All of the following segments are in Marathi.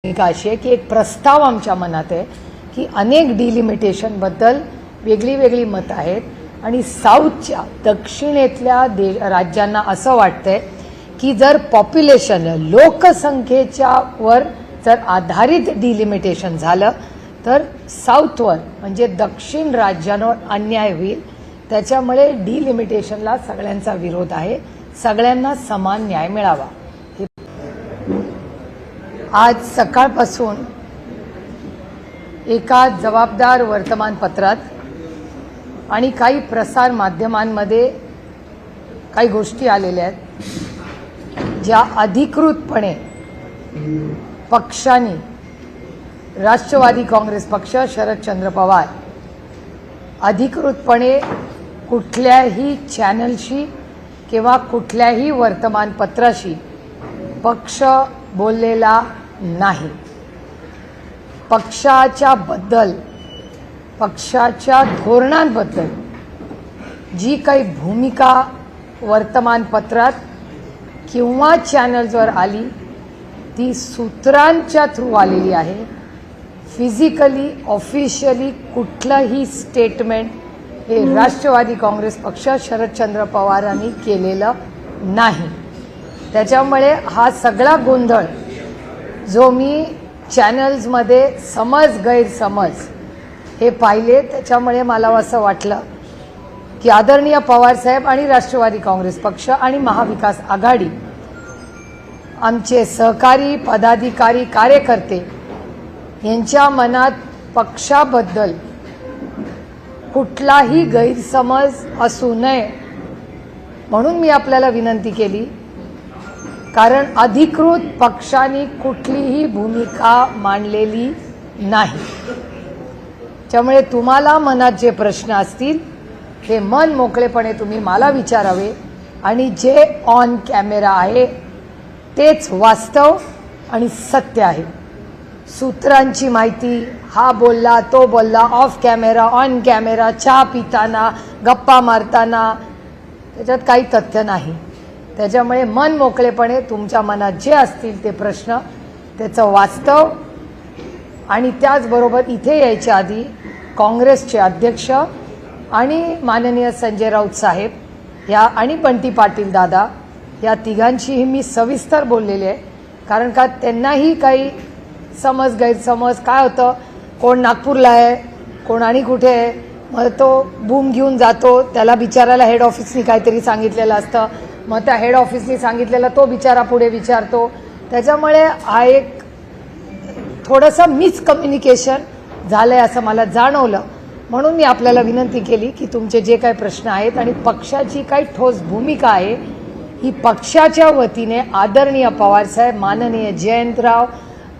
भूमिका अशी आहे की एक प्रस्ताव आमच्या मनात आहे की अनेक डिलिमिटेशनबद्दल वेगळी वेगळी मतं आहेत आणि साऊथच्या दक्षिणेतल्या राज्यांना असं वाटतंय की जर पॉप्युलेशन लोकसंख्येच्या वर जर आधारित डिलिमिटेशन झालं तर साऊथवर म्हणजे दक्षिण राज्यांवर अन्याय होईल। त्याच्यामुळे डिलिमिटेशनला सगळ्यांचा विरोध आहे, सगळ्यांना समान न्याय मिळावा। आज सकाळपासून एका जबाबदार वर्तमानपत्रात आणि काही प्रसार माध्यमांमध्ये काही गोष्टी आलेल्या आहेत ज्या अधिकृतपणे पक्षांनी राष्ट्रवादी काँग्रेस पक्ष शरदचंद्र पवार अधिकृतपणे कुठल्याही चॅनलशी किंवा कुठल्याही वर्तमानपत्राशी पक्ष बोललेला नाही। पक्षाच्या धोरणांबद्दल जी काही भूमिका वर्तमानपत्रात किंवा चॅनल्सवर आली ती सूत्रांच्या थ्रू आलेली आहे। फिजिकली ऑफिशियली कुठलंही स्टेटमेंट हे राष्ट्रवादी काँग्रेस पक्ष शरदचंद्र पवारांनी केलेलं नाही। त्याच्यामुळे हा सगळा गोंधळ जो मी चॅनल्समध्ये गैरसमज हे पाहिले त्याच्यामुळे मला असं वाटलं की आदरणीय पवारसाहेब आणि राष्ट्रवादी काँग्रेस पक्ष आणि महाविकास आघाडी आमचे सहकारी पदाधिकारी कार्यकर्ते यांच्या मनात पक्षाबद्दल कुठलाही गैरसमज असू नये म्हणून मी आपल्याला विनंती केली, कारण अधिकृत पक्षांनी कुठलीही भूमिका मांडलेली नाही। त्यामुळे तुम्हाला मनात जे प्रश्न असतील ते मन मोकळेपणे तुम्ही मला विचारावे आणि जे ऑन कॅमेरा आहे तेच वास्तव आणि सत्य आहे। सूत्रांची माहिती, हा बोलला तो बोलला, ऑफ कॅमेरा ऑन कॅमेरा, चहा पिताना गप्पा मारताना, त्याच्यात काही तथ्य नाही। त्याच्यामुळे मन मोकळेपणे तुमच्या मनात जे असतील ते प्रश्न त्याचं वास्तव आणि त्याचबरोबर इथे यायच्या आधी काँग्रेसचे अध्यक्ष आणि माननीय संजय राऊत साहेब या आणि बंटी पाटील दादा या तिघांचीही मी सविस्तर बोललेली आहे, कारण का त्यांनाही काही गैरसमज काय होतं, कोण नागपूरला आहे कोण आणि कुठे आहे, मग तो बूम घेऊन जातो, त्याला बिचारायला हेड ऑफिसनी काहीतरी सांगितलेलं असतं, मग त्या हेड ऑफिसनी सांगितलेलं तो बिचारा पुढे विचारतो। त्याच्यामुळे हा एक थोडंसं मिसकम्युनिकेशन झालंय असं मला जाणवलं, म्हणून मी आपल्याला विनंती केली की तुमचे जे काही प्रश्न आहेत आणि पक्षाची काही ठोस भूमिका आहे ही पक्षाच्या वतीने आदरणीय पवारसाहेब, माननीय जयंतराव,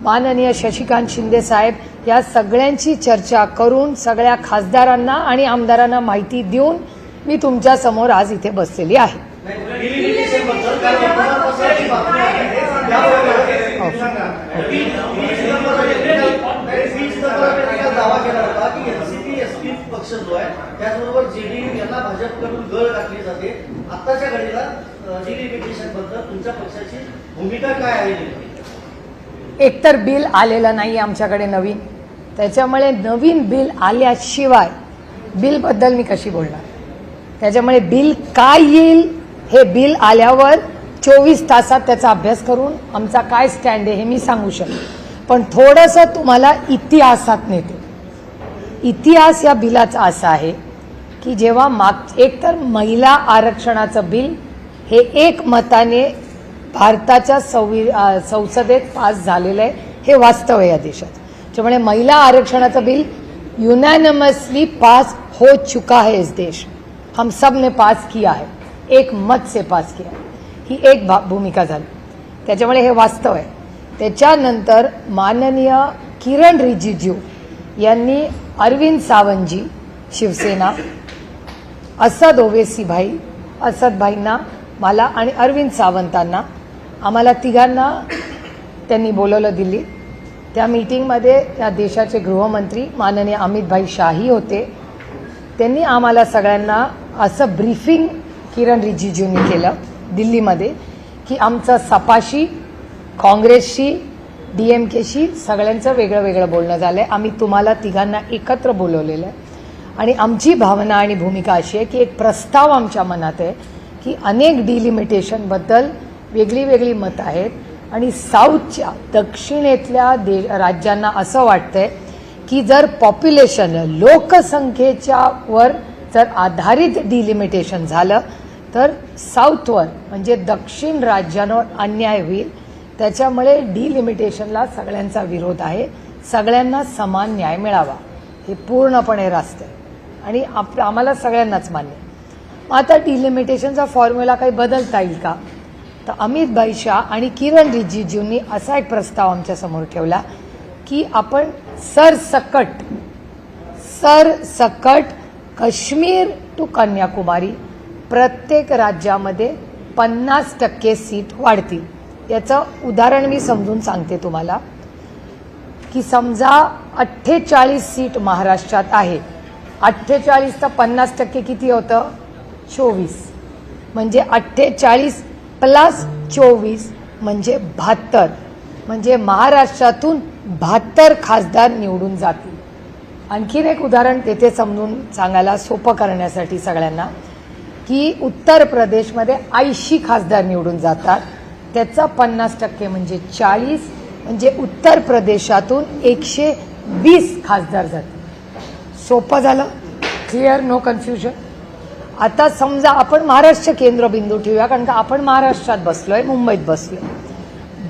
माननीय शशिकांत शिंदे साहेब या सगळ्यांची चर्चा करून सगळ्या खासदारांना आणि आमदारांना माहिती देऊन मी तुमच्या समोर आज इथे बसलेली आहे। पक्ष जो आहे त्याचबरोबर जेडीयू यांना भाजपकडून गळ टाकली जाते। आताच्या घडीला डिलिमिटेशन बद्दल तुमच्या पक्षाची भूमिका काय आहे? एकतर बिल आलेलं नाही आमच्याकडे नवीन, त्याच्यामुळे नवीन बिल आल्याशिवाय बिलबद्दल मी कशी बोलणार। त्याच्यामुळे बिल काय येईल हे बिल आल्यावर 24 तासात त्याचा अभ्यास करून आमचा काय स्टँड आहे हे मी सांगू शकते। पण थोडंसं तुम्हाला इतिहासात नेते। इतिहास या बिलाचा असा आहे की जेव्हा एकतर महिला आरक्षणाचं बिल हे एकमताने भारताच्या संसदेत पास झालेलं आहे, हे वास्तव आहे या देशात। त्यामुळे महिला आरक्षणाचं बिल यूनॅनिमसली पास हो चुका है इस देश, हम सब ने पास किया है, एक मत से पास किया, ही एक भूमिका झाली। त्याच्यामुळे हे वास्तव आहे। त्याच्यानंतर माननीय किरण रिजिजू यांनी अरविंद सावंतजी शिवसेना, असद ओवेसी भाई, असद भाईंना, मला आणि अरविंद सावंतांना आम्हाला तिघांना त्यांनी बोलवलं दिल्लीत। त्या मीटिंगमध्ये त्या देशाचे गृहमंत्री माननीय अमित भाई शाही होते। त्यांनी आम्हाला सगळ्यांना असं ब्रीफिंग किरण रिजिजूंनी केलं दिल्लीमध्ये की आमचं सपाशी, काँग्रेसशी, DMKशी सगळ्यांचं वेगळं वेगळं बोलणं झालंय. आम्ही तुम्हाला तिघांना एकत्र बोलवलेलं आहे आणि आमची भावना आणि भूमिका अशी आहे की एक प्रस्ताव आमच्या मनात आहे की अनेक डिलिमिटेशनबद्दल वेगळी वेगळी मतं आहेत आणि साऊथच्या दक्षिणेतल्या राज्यांना असं वाटतंय की जर पॉप्युलेशन लोकसंख्येच्या वर जर आधारित डिलिमिटेशन झालं तर साऊथवर म्हणजे दक्षिण राज्यांवर अन्याय होईल. त्याच्यामुळे डिलिमिटेशनला सगळ्यांचा विरोध आहे. सगळ्यांना समान न्याय मिळावा हे पूर्णपणे रास्त आहे आणि आम्हाला सगळ्यांनाच मान्य. मग आता डिलिमिटेशनचा फॉर्म्युला काही बदलता येईल का? तर अमित भाई शाह आणि किरण रिजिजूंनी असा एक प्रस्ताव आमच्यासमोर ठेवला की आपण सरसकट काश्मीर टू कन्याकुमारी प्रत्येक राज्यामध्ये 50% सीट वाढतील. याचं उदाहरण मी समजून सांगते तुम्हाला की समजा 48 सीट महाराष्ट्रात आहे. 48 तर 50% किती होतं? 24. म्हणजे 48 प्लस 24 म्हणजे 72. म्हणजे महाराष्ट्रातून 72 खासदार निवडून जातील. आणखीन एक उदाहरण तेथे समजून सांगायला सोपं करण्यासाठी सगळ्यांना की उत्तर प्रदेशमध्ये 80 खासदार निवडून जातात. त्याचा 50% म्हणजे 40. म्हणजे उत्तर प्रदेशातून 120 खासदार जातील. सोपं झालं? क्लिअर? No confusion? आता समजा आपण महाराष्ट्र केंद्रबिंदू ठेवूया कारण का आपण महाराष्ट्रात बसलोय, मुंबईत बसलोय.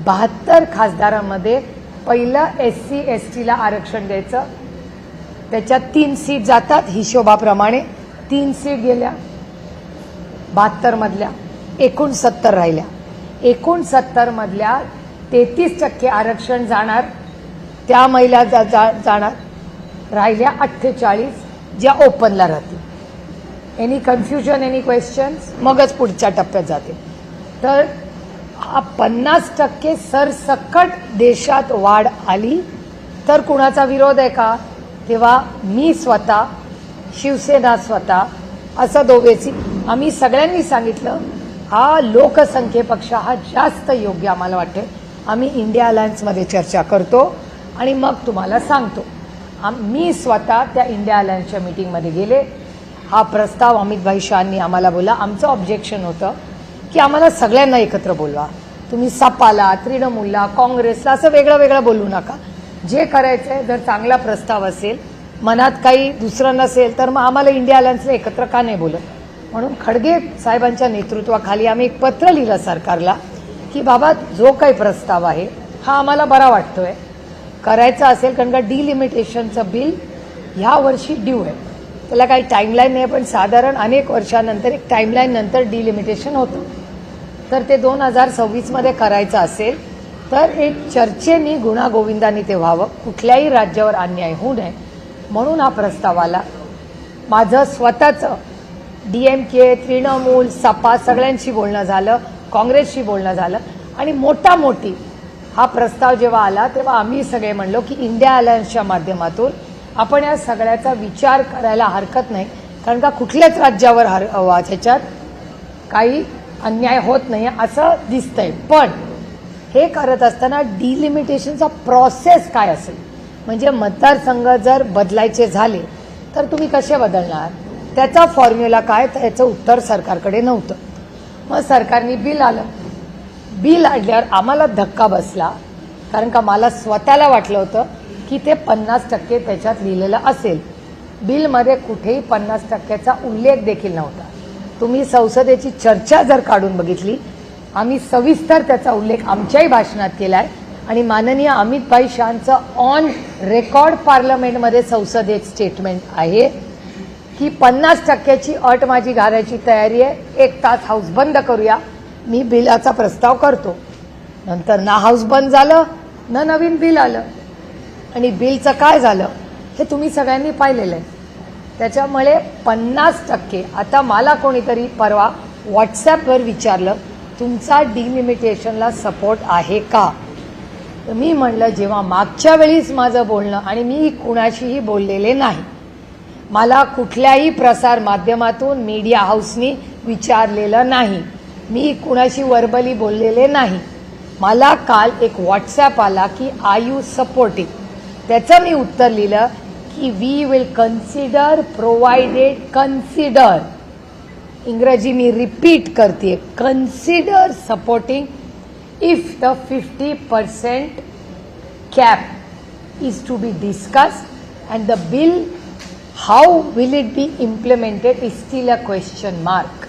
72 खासदारांमध्ये पहिलं SC ST ला आरक्षण द्यायचं. त्याच्यात 3 सीट जातात हिशोबाप्रमाणे. 3 सीट गेल्या 72 मधल्या, एकूण 70 राहिल्या. एकूण 70 मधल्या 33% आरक्षण जाणार, त्या महिला जाणार. राहिल्या 48 ज्या ओपनला राहतील. Any confusion, any questions? मगच पुढच्या टप्प्यात जाते. तर 50% सरसकट देशात वाढ आली तर कुणाचा विरोध आहे का? तेव्हा मी स्वतः, शिवसेना स्वतः असं दोघेची आम्ही सगळ्यांनी सांगितलं हा लोकसंख्येपेक्षा हा जास्त योग्य आम्हाला वाटते. आम्ही इंडिया अलायन्समध्ये चर्चा करतो आणि मग तुम्हाला सांगतो. मी स्वतः त्या इंडिया अलायन्सच्या मीटिंगमध्ये गेले. हा प्रस्ताव अमित भाई शाहनी आम्हाला बोला. आमचं ऑब्जेक्शन होतं की आम्हाला सगळ्यांना एकत्र बोलवा. तुम्ही सपाला, तृणमूलला, काँग्रेसला असं वेगळं वेगळं बोलू नका. जे करायचं आहे, जर चांगला प्रस्ताव असेल, मनात काही दुसरं नसेल तर मग आम्हाला इंडिया अलायन्सला एकत्र का नाही बोलत? म्हणून खडगे साहेबांच्या नेतृत्वाखाली आम्ही एक पत्र लिहिलं सरकारला की बाबा जो काही प्रस्ताव आहे हा आम्हाला बरा वाटतोय, करायचा असेल कारण का डिलिमिटेशनचं बिल ह्या वर्षी ड्यू आहे. त्याला काही टाईमलाईन नाही पण साधारण अनेक वर्षानंतर एक टाईमलाईन नंतर डिलिमिटेशन होतं. तर ते 2026 करायचं असेल तर एक चर्चेनी गुणागोविंदाने ते व्हावं. कुठल्याही राज्यावर अन्याय होऊ नये म्हणून हा प्रस्ताव आला. माझं स्वतःचं DMK, तृणमूल, सपा सगळ्यांशी बोलणं झालं, काँग्रेसशी बोलणं झालं आणि मोठी हा प्रस्ताव जेव्हा आला तेव्हा आम्ही सगळे म्हणलो की इंडिया अलायन्सच्या माध्यमातून आपण या सगळ्याचा विचार करायला हरकत नाही कारण का कुठल्याच राज्यावर ह्याच्यात काही अन्याय होत नाही असं दिसतंय. पण हे करत असताना डिलिमिटेशनचा प्रोसेस काय असेल, म्हणजे मतदारसंघ जर बदलायचे झाले तर तुम्ही कसे बदलणार, त्याचा फॉर्म्युला काय, तर याचं उत्तर सरकारकडे नव्हतं. मग सरकारने बिल आलं. बिल आणल्यावर आम्हाला धक्का बसला कारण का मला स्वतःला वाटलं होतं की ते 50% त्याच्यात लिहिलेलं असेल. बिलमध्ये कुठेही 50%चा उल्लेख देखील नव्हता. तुम्ही संसदेची चर्चा जर काढून बघितली, आम्ही सविस्तर त्याचा उल्लेख आमच्याही भाषणात केला आहे आणि माननीय अमित भाई शाहचं ऑन रेकॉर्ड पार्लमेंटमध्ये संसदेत स्टेटमेंट आहे की 50%ची अट माझी घालायची तयारी आहे. 1 तास हाऊस बंद करूया, मी बिलाचा प्रस्ताव करतो. नंतर ना हाऊस बंद झालं ना नवीन बिल आलं आणि बिलचं काय झालं हे तुम्ही सगळ्यांनी पाहिलेलं आहे. त्याच्यामुळे 50%. आता मला कोणीतरी परवा व्हॉट्सॲपवर विचारलं तुमचा डिलिमिटेशनला सपोर्ट आहे का, तर मी म्हणलं जेव्हा मागच्या वेळीच माझं बोलणं आणि मी कुणाशीही बोललेले नाही, मला कुठल्याही प्रसार माध्यमातून मीडिया हाऊसनी विचारलेलं नाही, मी कुणाशी वर्बली बोललेले नाही. मला काल एक व्हॉट्सॲप आला की आर यू सपोर्टिंग, त्याचं मी उत्तर लिहिलं की we will consider provided, consider, इंग्रजी मी रिपीट करते, consider supporting if the 50% cap is to be discussed and the bill, how will it be implemented is still a question mark.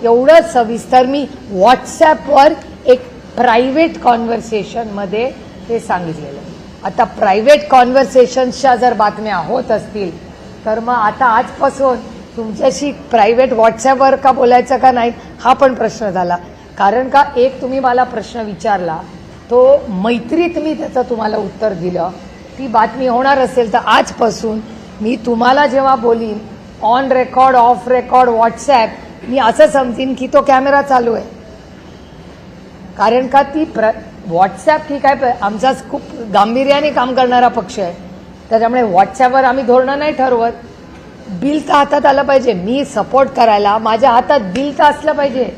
एवढं सविस्तर मी व्हॉट्सॲपवर एक प्रायव्हेट कॉन्व्हर्सेशनमध्ये हे सांगितलेलं. आता प्रायव्हेट कॉन्व्हर्सेशन्सच्या जर बातम्या होत असतील तर मग आता आजपासून तुमच्याशी प्रायव्हेट व्हॉट्सॲपवर का बोलायचं का नाही हा पण प्रश्न झाला. कारण का एक तुम्ही मला प्रश्न विचारला, तो मैत्रीत मी त्याचं तुम्हाला उत्तर दिलं. ती बातमी होणार असेल तर आजपासून मी तुम्हाला जेव्हा बोलीन on record, off record, WhatsApp, मी असं समजीन की तो कॅमेरा चालू आहे. कारण का ती व्हॉट्सॲप ही काय आमचा खूप गांभीर्याने काम करणारा पक्ष आहे, त्याच्यामुळे व्हॉट्सॲपवर आम्ही धोरणं नाही ठरवत. बिल तर हातात आलं पाहिजे. मी सपोर्ट करायला माझ्या हातात बिल तर असलं पाहिजे.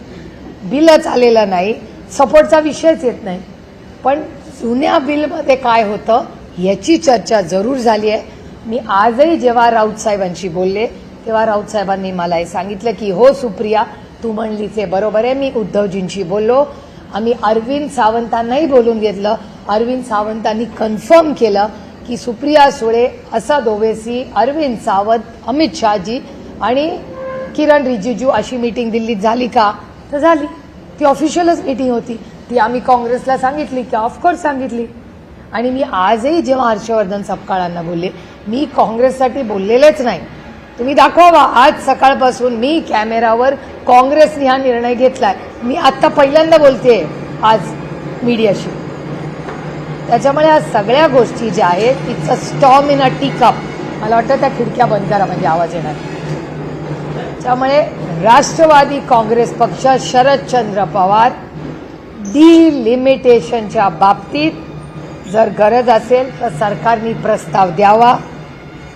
बिलच आलेलं नाही, सपोर्टचा विषयच येत नाही. पण जुन्या बिलमध्ये काय होतं याची चर्चा जरूर झाली आहे. मी आजही जेव्हा राऊत साहेबांशी बोलले तेव्हा राऊत साहेबांनी मला हे सांगितलं की हो सुप्रिया, तू म्हणलीचे बरोबर आहे. मी उद्धवजींशी बोललो, आम्ही अरविंद सावंतांनाही बोलून घेतलं. अरविंद सावंतांनी कन्फर्म केलं की सुप्रिया सुळे, असाद ओवेसी, अरविंद सावंत, अमित शहाजी आणि किरण रिजिजू अशी मीटिंग दिल्लीत झाली का, तर झाली. ती ऑफिशियलच मीटिंग होती. ती आम्ही काँग्रेसला सांगितली की ऑफकोर्स सांगितली. आणि मी आजही जेव्हा हर्षवर्धन सपकाळांना बोलले, मी काँग्रेससाठी बोललेलेच नाही. तुम्ही दाखवा आज सकाळपासून मी कॅमेरावर काँग्रेसने हा निर्णय घेतलाय. मी आत्ता पहिल्यांदा बोलते आज मीडियाशी. त्याच्यामुळे या सगळ्या गोष्टी ज्या आहेत it's a storm in a tea cup. मला वाटतं त्या खिडक्या बंद करा म्हणजे आवाज येणार. त्यामुळे राष्ट्रवादी काँग्रेस पक्ष, शरदचंद्र पवार, डिलिमिटेशनच्या बाबतीत जर गरज असेल तर सरकारने प्रस्ताव द्यावा.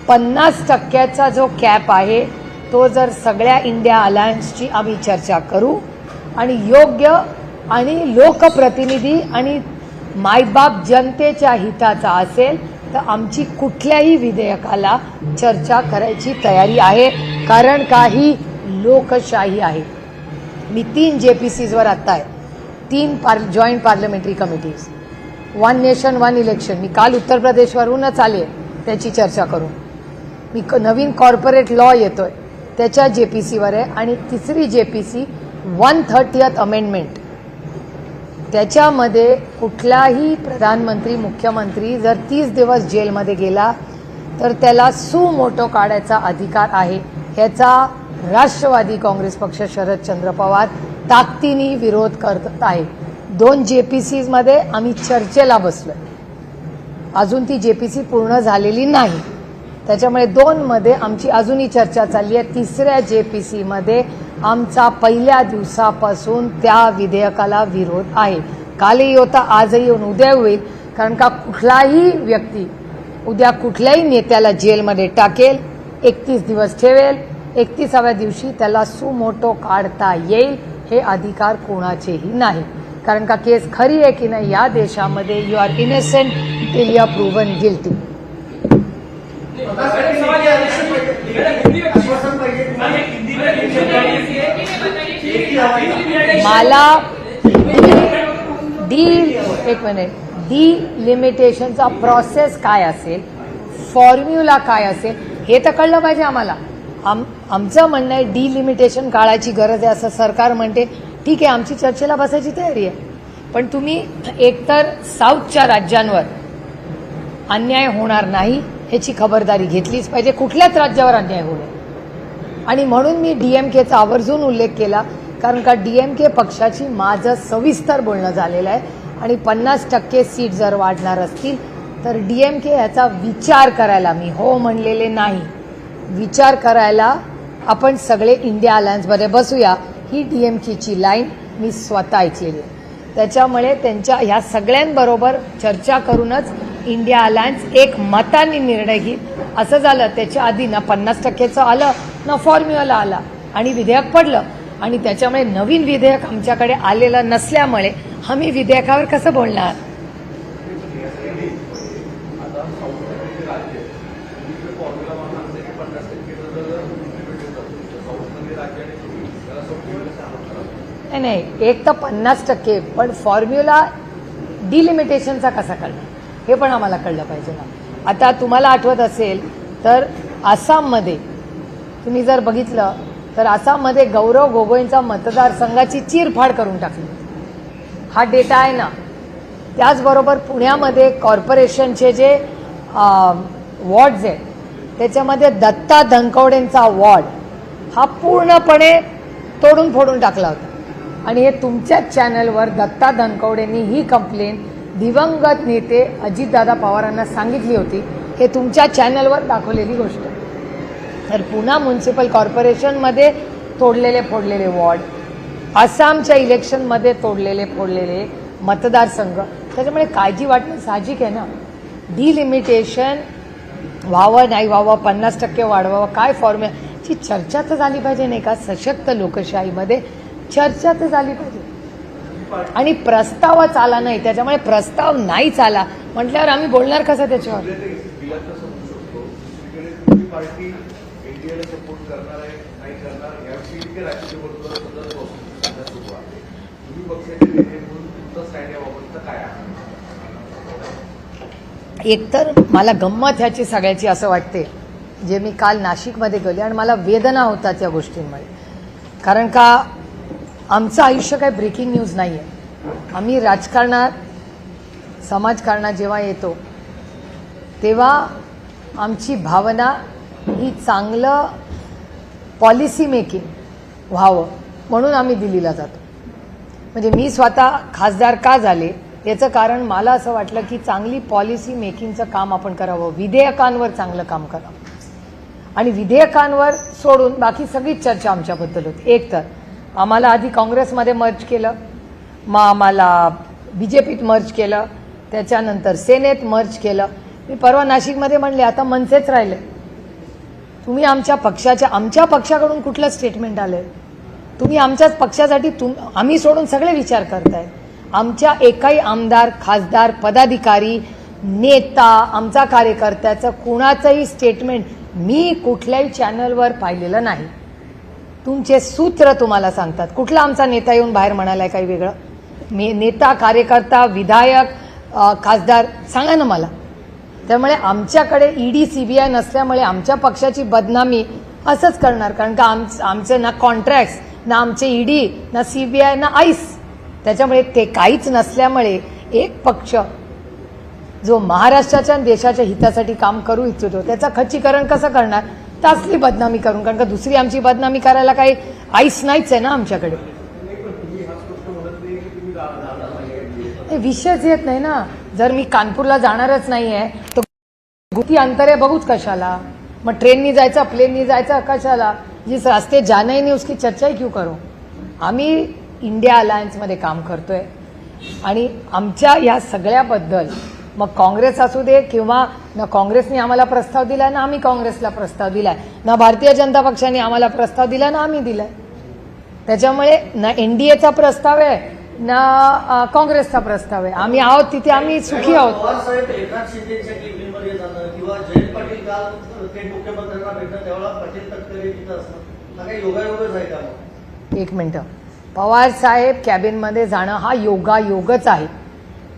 50% जो कॅप आहे तो जर सगळ्या इंडिया अलायन्सची आम्ही चर्चा करू आणि योग्य आणि लोकप्रतिनिधी आणि मायबाप जनतेच्या हिताचा असेल तर आमची कुठल्याही विधेयकाला चर्चा करायची तयारी आहे. कारण काही लोकशाही आहे. मी 3 JPCजवर आत्ता आहे, 3 joint parliamentary committees, 1 nation 1 election. मी काल उत्तर प्रदेशवरूनच आले त्याची चर्चा करून. मी नवीन कॉर्पोरेट लॉ येतोय त्याच्या JPCवर आहे. आणि 3री JPC 130th अमेंडमेंट. त्याच्यामध्ये कुठलाही प्रधानमंत्री, मुख्यमंत्री जर 30 दिवस जेलमध्ये गेला तर त्याला सुमोटो काढायचा अधिकार आहे. याचा राष्ट्रवादी काँग्रेस पक्ष, शरदचंद्र पवार ताकदीने विरोध करत आहे. 2 JPCमध्ये आम्ही चर्चेला बसलोय. अजून ती JPC पूर्ण झालेली नाही. त्याच्यामुळे 2मध्ये आमची अजूनही चर्चा चालली आहे. 3ऱ्या JPCमध्ये आमचा पहिल्या दिवसापासून त्या विधेयकाला विरोध आहे. कालही होता, आजही येऊन उद्या होईल. कारण का कुठलाही व्यक्ती उद्या कुठल्याही नेत्याला जेलमध्ये टाकेल, 31 दिवस ठेवेल, 31व्या दिवशी त्याला सुमोटो काढता येईल. हे अधिकार कोणाचेही नाही. कारण का केस खरी आहे की नाही या देशामध्ये, you are innocent till you are proven guilty. मला डिलिमिटेशनचा प्रोसेस काय असेल, फॉर्म्युला काय असेल हे तर कळलं पाहिजे आम्हाला. आमचं म्हणणं आहे डिलिमिटेशन काळाची गरज आहे असं सरकार म्हणते. ठीक आहे, आमची चर्चेला बसायची तयारी आहे. पण तुम्ही एकतर साऊथच्या राज्यांवर अन्याय होणार नाही ह्याची खबरदारी घेतलीच पाहिजे. कुठल्याच राज्यावर अन्याय होऊ नये. आणि म्हणून मी DMKचा आवर्जून उल्लेख केला. कारण का DMK पक्षाची माझं सविस्तर बोलणं झालेलं आहे. आणि 50% सीट जर वाढणार असतील तर DMK याचा विचार करायला, मी हो म्हणलेले नाही, विचार करायला आपण सगळे इंडिया अलायन्समध्ये बसूया. ही DMKची लाईन मी स्वतः ऐकलेली आहे. त्याच्यामुळे त्यांच्या ह्या सगळ्यांबरोबर चर्चा करूनच इंडिया अलायन्स एक मताने निर्णय घेईल. असं झालं त्याच्या आधी ना 50%चं आलं ना फॉर्म्युला आला आणि विधेयक पडलं. आणि त्याच्यामुळे नवीन विधेयक आमच्याकडे आलेलं नसल्यामुळे आम्ही विधेयकावर कसं बोलणार. नाही नाही, एक तर 50%, पण फॉर्म्युला डिलिमिटेशनचा कसा कळणार हे पण आम्हाला कळलं पाहिजे ना. आता तुम्हाला आठवत असेल तर आसाममध्ये तुम्ही जर बघितलं तर आसाममध्ये गौरव गोगोईंचा मतदारसंघाची चीरफाड करून टाकली. हा डेटा आहे ना. त्याचबरोबर पुण्यामध्ये कॉर्पोरेशनचे जे वॉर्ड्स आहेत त्याच्यामध्ये दत्ता धनकवडेंचा वॉर्ड हा पूर्णपणे तोडून फोडून टाकला होता. आणि हे तुमच्याच चॅनलवर दत्ता धनकवडेंनी ही कंप्लेंट दिवंगत नेते अजितदादा पवारांना सांगितली होती. हे तुमच्या चॅनलवर दाखवलेली गोष्ट. तर पुणा म्युन्सिपल कॉर्पोरेशनमध्ये तोडलेले फोडलेले वॉर्ड, आसामच्या इलेक्शनमध्ये तोडलेले फोडलेले मतदारसंघ, त्याच्यामुळे काळजी वाटणं साहजिक आहे ना. डिलिमिटेशन व्हावं नाही व्हावं, 50% वाढवावं, काय फॉर्म्युलाची चर्चा तर झाली पाहिजे नाही का. सशक्त लोकशाहीमध्ये चर्चा तर झाली पाहिजे. आणि प्रस्तावच आला नाही, त्याच्यामुळे प्रस्ताव नाहीच आला म्हटल्यावर आम्ही बोलणार कसं त्याच्यावर. पार्टी एनडीएला सपोर्ट करणार आहे नाही करणार याविषयी राजकीय वर्तुळात सुरू आहे. तुम्ही पक्षाचे नेते म्हणून तुमचा स्टँड याबाबत काय आहे. एकतर मला गंमत ह्याची सगळ्याची असं वाटते, जे मी काल नाशिकमध्ये गेले आणि मला वेदना होतात या गोष्टींमुळे. कारण का आमचं आयुष्य काही ब्रेकिंग न्यूज नाही आहे. आम्ही राजकारणात समाजकारणात जेव्हा येतो तेव्हा आमची भावना ही चांगलं पॉलिसी मेकिंग व्हावं म्हणून आम्ही दिल्लीला जातो. म्हणजे मी स्वतः खासदार का झाले याचं कारण मला असं वाटलं की चांगली पॉलिसी मेकिंगचं काम आपण करावं, विधेयकांवर चांगलं काम करावं. आणि विधेयकांवर सोडून बाकी सगळीच चर्चा आमच्याबद्दल होती. एक तर आम्हाला आधी काँग्रेसमध्ये मर्ज केलं, मग आम्हाला बीजेपीत मर्ज केलं, त्याच्यानंतर सेनेत मर्ज केलं. मी परवा नाशिकमध्ये म्हणले आता मनसेच राहिले. तुम्ही आमच्या पक्षाकडून कुठलं स्टेटमेंट आलंय. तुम्ही आमच्याच पक्षासाठी आम्ही सोडून सगळे विचार करताय. आमच्या एकाही आमदार खासदार पदाधिकारी नेता आमचा कार्यकर्त्याचं कुणाचंही स्टेटमेंट मी कुठल्याही चॅनलवर पाहिलेलं नाही. तुमचे सूत्र तुम्हाला सांगतात. कुठला आमचा नेता येऊन बाहेर म्हणालाय काही वेगळं. नेता कार्यकर्ता विधायक खासदार सांगा ना मला. त्यामुळे आमच्याकडे ईडी सीबीआय नसल्यामुळे आमच्या पक्षाची बदनामी असंच करणार. कारण का आमचे ना कॉन्ट्रॅक्ट्स ना आमचे ईडी ना सीबीआय ना आईस, त्याच्यामुळे ते काहीच नसल्यामुळे एक पक्ष जो महाराष्ट्राच्या आणि देशाच्या हितासाठी काम करू इच्छितो त्याचं खच्चीकरण कसं करणार. तासली बदनामी करून. कारण का दुसरी आमची बदनामी करायला काही आईस नाहीच आहे ना आमच्याकडे. विषयच येत नाही ना. जर मी कानपूरला जाणारच नाही आहे तर किती अंतर आहे बघूच कशाला. मग ट्रेननी जायचं प्लेननी जायचं कशाला. जिस रास्ते जाना ही नहीं उसकी चर्चा ही क्यों करो. आम्ही इंडिया अलायन्समध्ये काम करतोय आणि आमच्या या सगळ्याबद्दल मग काँग्रेस असू दे किंवा ना काँग्रेसने आम्हाला प्रस्ताव दिलाय ना आम्ही काँग्रेसला प्रस्ताव दिलाय, ना भारतीय जनता पक्षाने आम्हाला प्रस्ताव दिला ना आम्ही दिलाय. त्याच्यामुळे ना एनडीएचा प्रस्ताव आहे ना काँग्रेसचा प्रस्ताव आहे. आम्ही आहोत तिथे आम्ही सुखी आहोत. पवारसाहेब एकनाथ शिंदेच्या केबिनमध्ये जाणं किंवा जयंत पाटील काल थेट मुख्यमंत्र्यांना भेटणं त्यावेळेला पाटील तटकरे तिथं असणं हा काही योगायोगच आहे का. एक मिनिटं. पवार साहेब कॅबिनमध्ये जाणं हा योगायोगच आहे.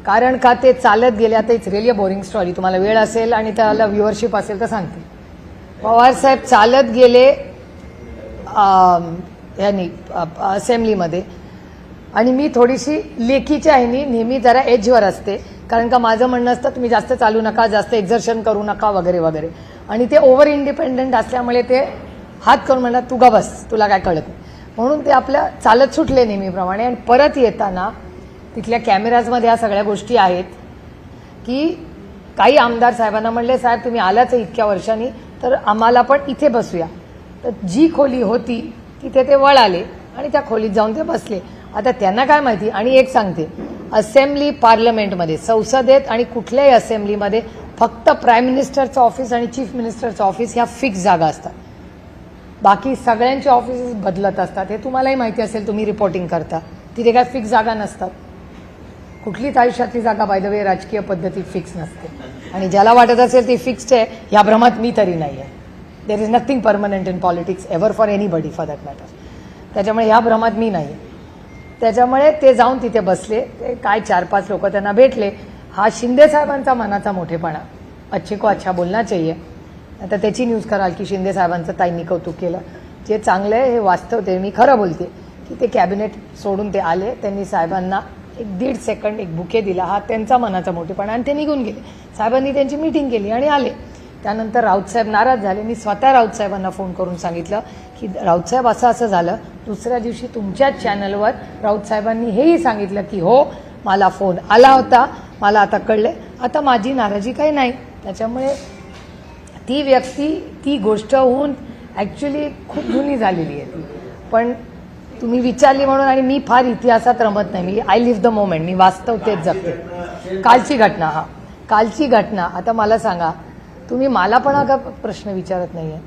कारण का ते चालत गेले. आता it's really a boring story. तुम्हाला वेळ असेल आणि त्याला व्ह्युअरशिप असेल तर सांगते. पवार साहेब चालत गेले यांनी असेंब्लीमध्ये आणि मी थोडीशी लेखीच्या ह्यानी नेहमी जरा एजवर असते. कारण का माझं म्हणणं असतं तुम्ही जास्त चालू नका, जास्त एक्झर्शन करू नका वगैरे वगैरे. आणि ते ओव्हर इंडिपेंडंट असल्यामुळे ते हात करून म्हणतात तू गा बस, तुला काय कळत नाही. म्हणून ते आपल्या चालत सुटले नेहमीप्रमाणे. आणि परत येताना तिथल्या कॅमेराजमध्ये ह्या सगळ्या गोष्टी आहेत की काही आमदार साहेबांना म्हणले साहेब तुम्ही आलाच इतक्या वर्षांनी तर आम्हाला पण इथे बसूया. तर जी खोली होती तिथे ते वळाले आणि त्या खोलीत जाऊन ते बसले. आता त्यांना काय माहिती. आणि एक सांगते, असेंब्ली पार्लमेंटमध्ये संसदेत आणि कुठल्याही असेंब्लीमध्ये फक्त प्राईम मिनिस्टरचं ऑफिस आणि चीफ मिनिस्टरचं ऑफिस ह्या फिक्स जागा असतात. बाकी सगळ्यांचे ऑफिसेस बदलत असतात, हे तुम्हालाही माहिती असेल, तुम्ही रिपोर्टिंग करता. तिथे काय फिक्स जागा नसतात. कुठलीच आयुष्यातली जागा बाय द वे राजकीय पद्धतीत फिक्स नसते. आणि ज्याला वाटत असेल ती फिक्स्ड आहे, या भ्रमात मी तरी नाही आहे. There is nothing permanent in politics ever for anybody for that matter. त्याच्यामुळे ह्या भ्रमात मी नाही आहे. त्याच्यामुळे ते जाऊन तिथे बसले. ते काय 4-5 लोक त्यांना भेटले. हा शिंदे साहेबांचा मनाचा मोठेपणा, अच्छे को अच्छा बोलना चाहिए. आता त्याची न्यूज कराल की शिंदे साहेबांचं ताईंनी कौतुक केलं. जे चांगलं आहे हे वास्तव, ते मी खरं बोलते की ते कॅबिनेट सोडून ते आले, त्यांनी साहेबांना 1-1.5 सेकंड एक बुके दिला. हा त्यांचा मनाचा मोठेपणा. आणि ते निघून गेले. साहेबांनी त्यांची मीटिंग केली आणि आले. त्यानंतर राऊत साहेब नाराज झाले. मी स्वतः राऊत साहेबांना फोन करून सांगितलं की राऊत साहेब असं असं झालं. दुसऱ्या दिवशी तुमच्याच चॅनलवर राऊत साहेबांनी हेही सांगितलं की हो, मला फोन आला होता, मला आता कळले, आता माझी नाराजी काही नाही. त्याच्यामुळे ती व्यक्ती, ती गोष्ट होऊन ॲक्च्युली खूप जुनी झालेली आहे ती. पण तुम्ही विचारली म्हणून, आणि मी फार इतिहासात रमत नाही. मी आय लिव्ह द मोमेंट, मी वास्तव तेच जगते. कालची घटना, कालची घटना. आता मला सांगा, तुम्ही मला पण हा प्रश्न विचारत नाही आहे.